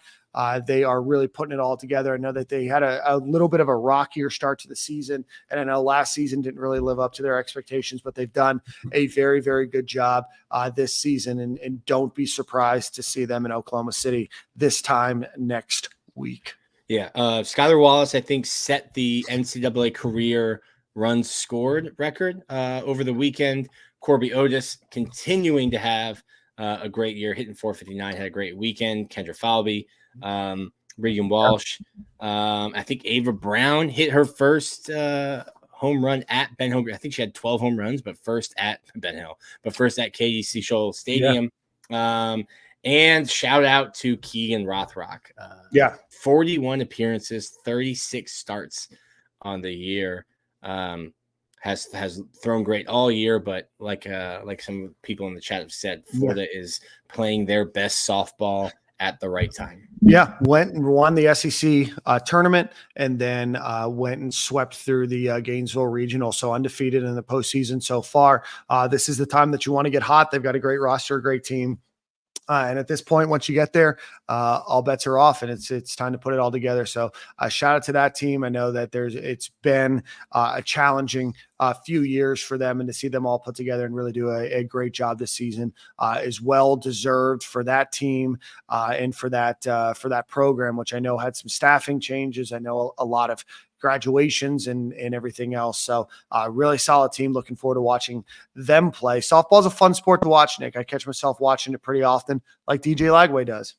E: They are really putting it all together. I know that they had a little bit of a rockier start to the season, and I know last season didn't really live up to their expectations, but they've done a very, very good job this season, and don't be surprised to see them in Oklahoma City this time next week.
F: Yeah, Skylar Wallace, I think, set the NCAA career runs scored record over the weekend. Corby Otis continuing to have a great year, hitting 459, had a great weekend. Kendra Falvey, Regan Walsh. I think Ava Brown hit her first home run at Ben Hill. I think she had 12 home runs, but first at Ben Hill, but first at KDC Shoal Stadium. Yeah. And shout out to Keegan Rothrock. 41 appearances, 36 starts on the year. Has thrown great all year, but like some people in the chat have said, Florida is playing their best softball at the right time.
E: Yeah, went and won the SEC tournament, and then went and swept through the Gainesville Regional, so undefeated in the postseason so far. This is the time that you want to get hot. They've got a great roster, a great team. And at this point, once you get there, all bets are off, and it's time to put it all together. So shout out to that team. I know that it's been a challenging few years for them, and to see them all put together and really do a great job this season is well deserved for that team and for that program, which I know had some staffing changes. I know a lot of graduations and everything else. So really solid team. Looking forward to watching them play. Softball is a fun sport to watch, Nick. I catch myself watching it pretty often, like DJ Lagway does.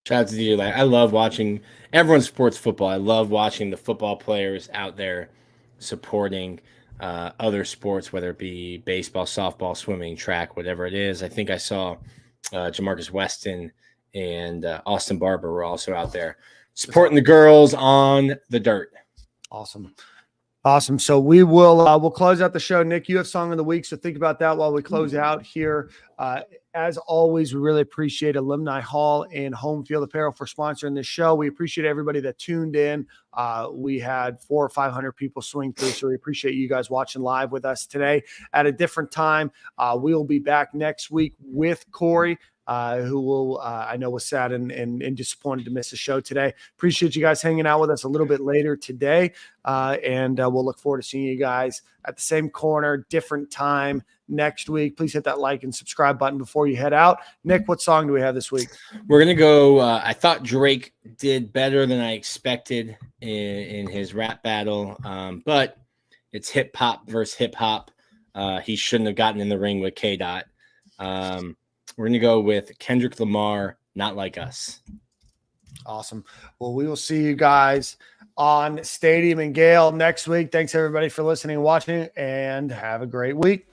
F: Shout out to DJ Lagway. I love watching everyone sports football. I love watching the football players out there supporting other sports, whether it be baseball, softball, swimming, track, whatever it is. I think I saw Jamarcus Weston and Austin Barber were also out there supporting the girls on the dirt.
E: Awesome. So we will we'll close out the show. Nick, you have song of the week, so think about that while we close out here. As always, we really appreciate Alumni Hall and Home Field Apparel for sponsoring this show. We appreciate everybody that tuned in. We had 400 or 500 people swing through, so we appreciate you guys watching live with us today at a different time. We will be back next week with Corey, who will, I know, was sad and disappointed to miss the show today. Appreciate you guys hanging out with us a little bit later today. And we'll look forward to seeing you guys at the same corner, different time next week. Please hit that like and subscribe button before you head out. Nick, what song do we have this week?
F: We're going to go, I thought Drake did better than I expected in his rap battle, but it's hip hop versus hip hop. He shouldn't have gotten in the ring with K-Dot. We're going to go with Kendrick Lamar, Not Like Us.
E: Awesome. Well, we will see you guys on Stadium and Gale next week. Thanks, everybody, for listening and watching, and have a great week.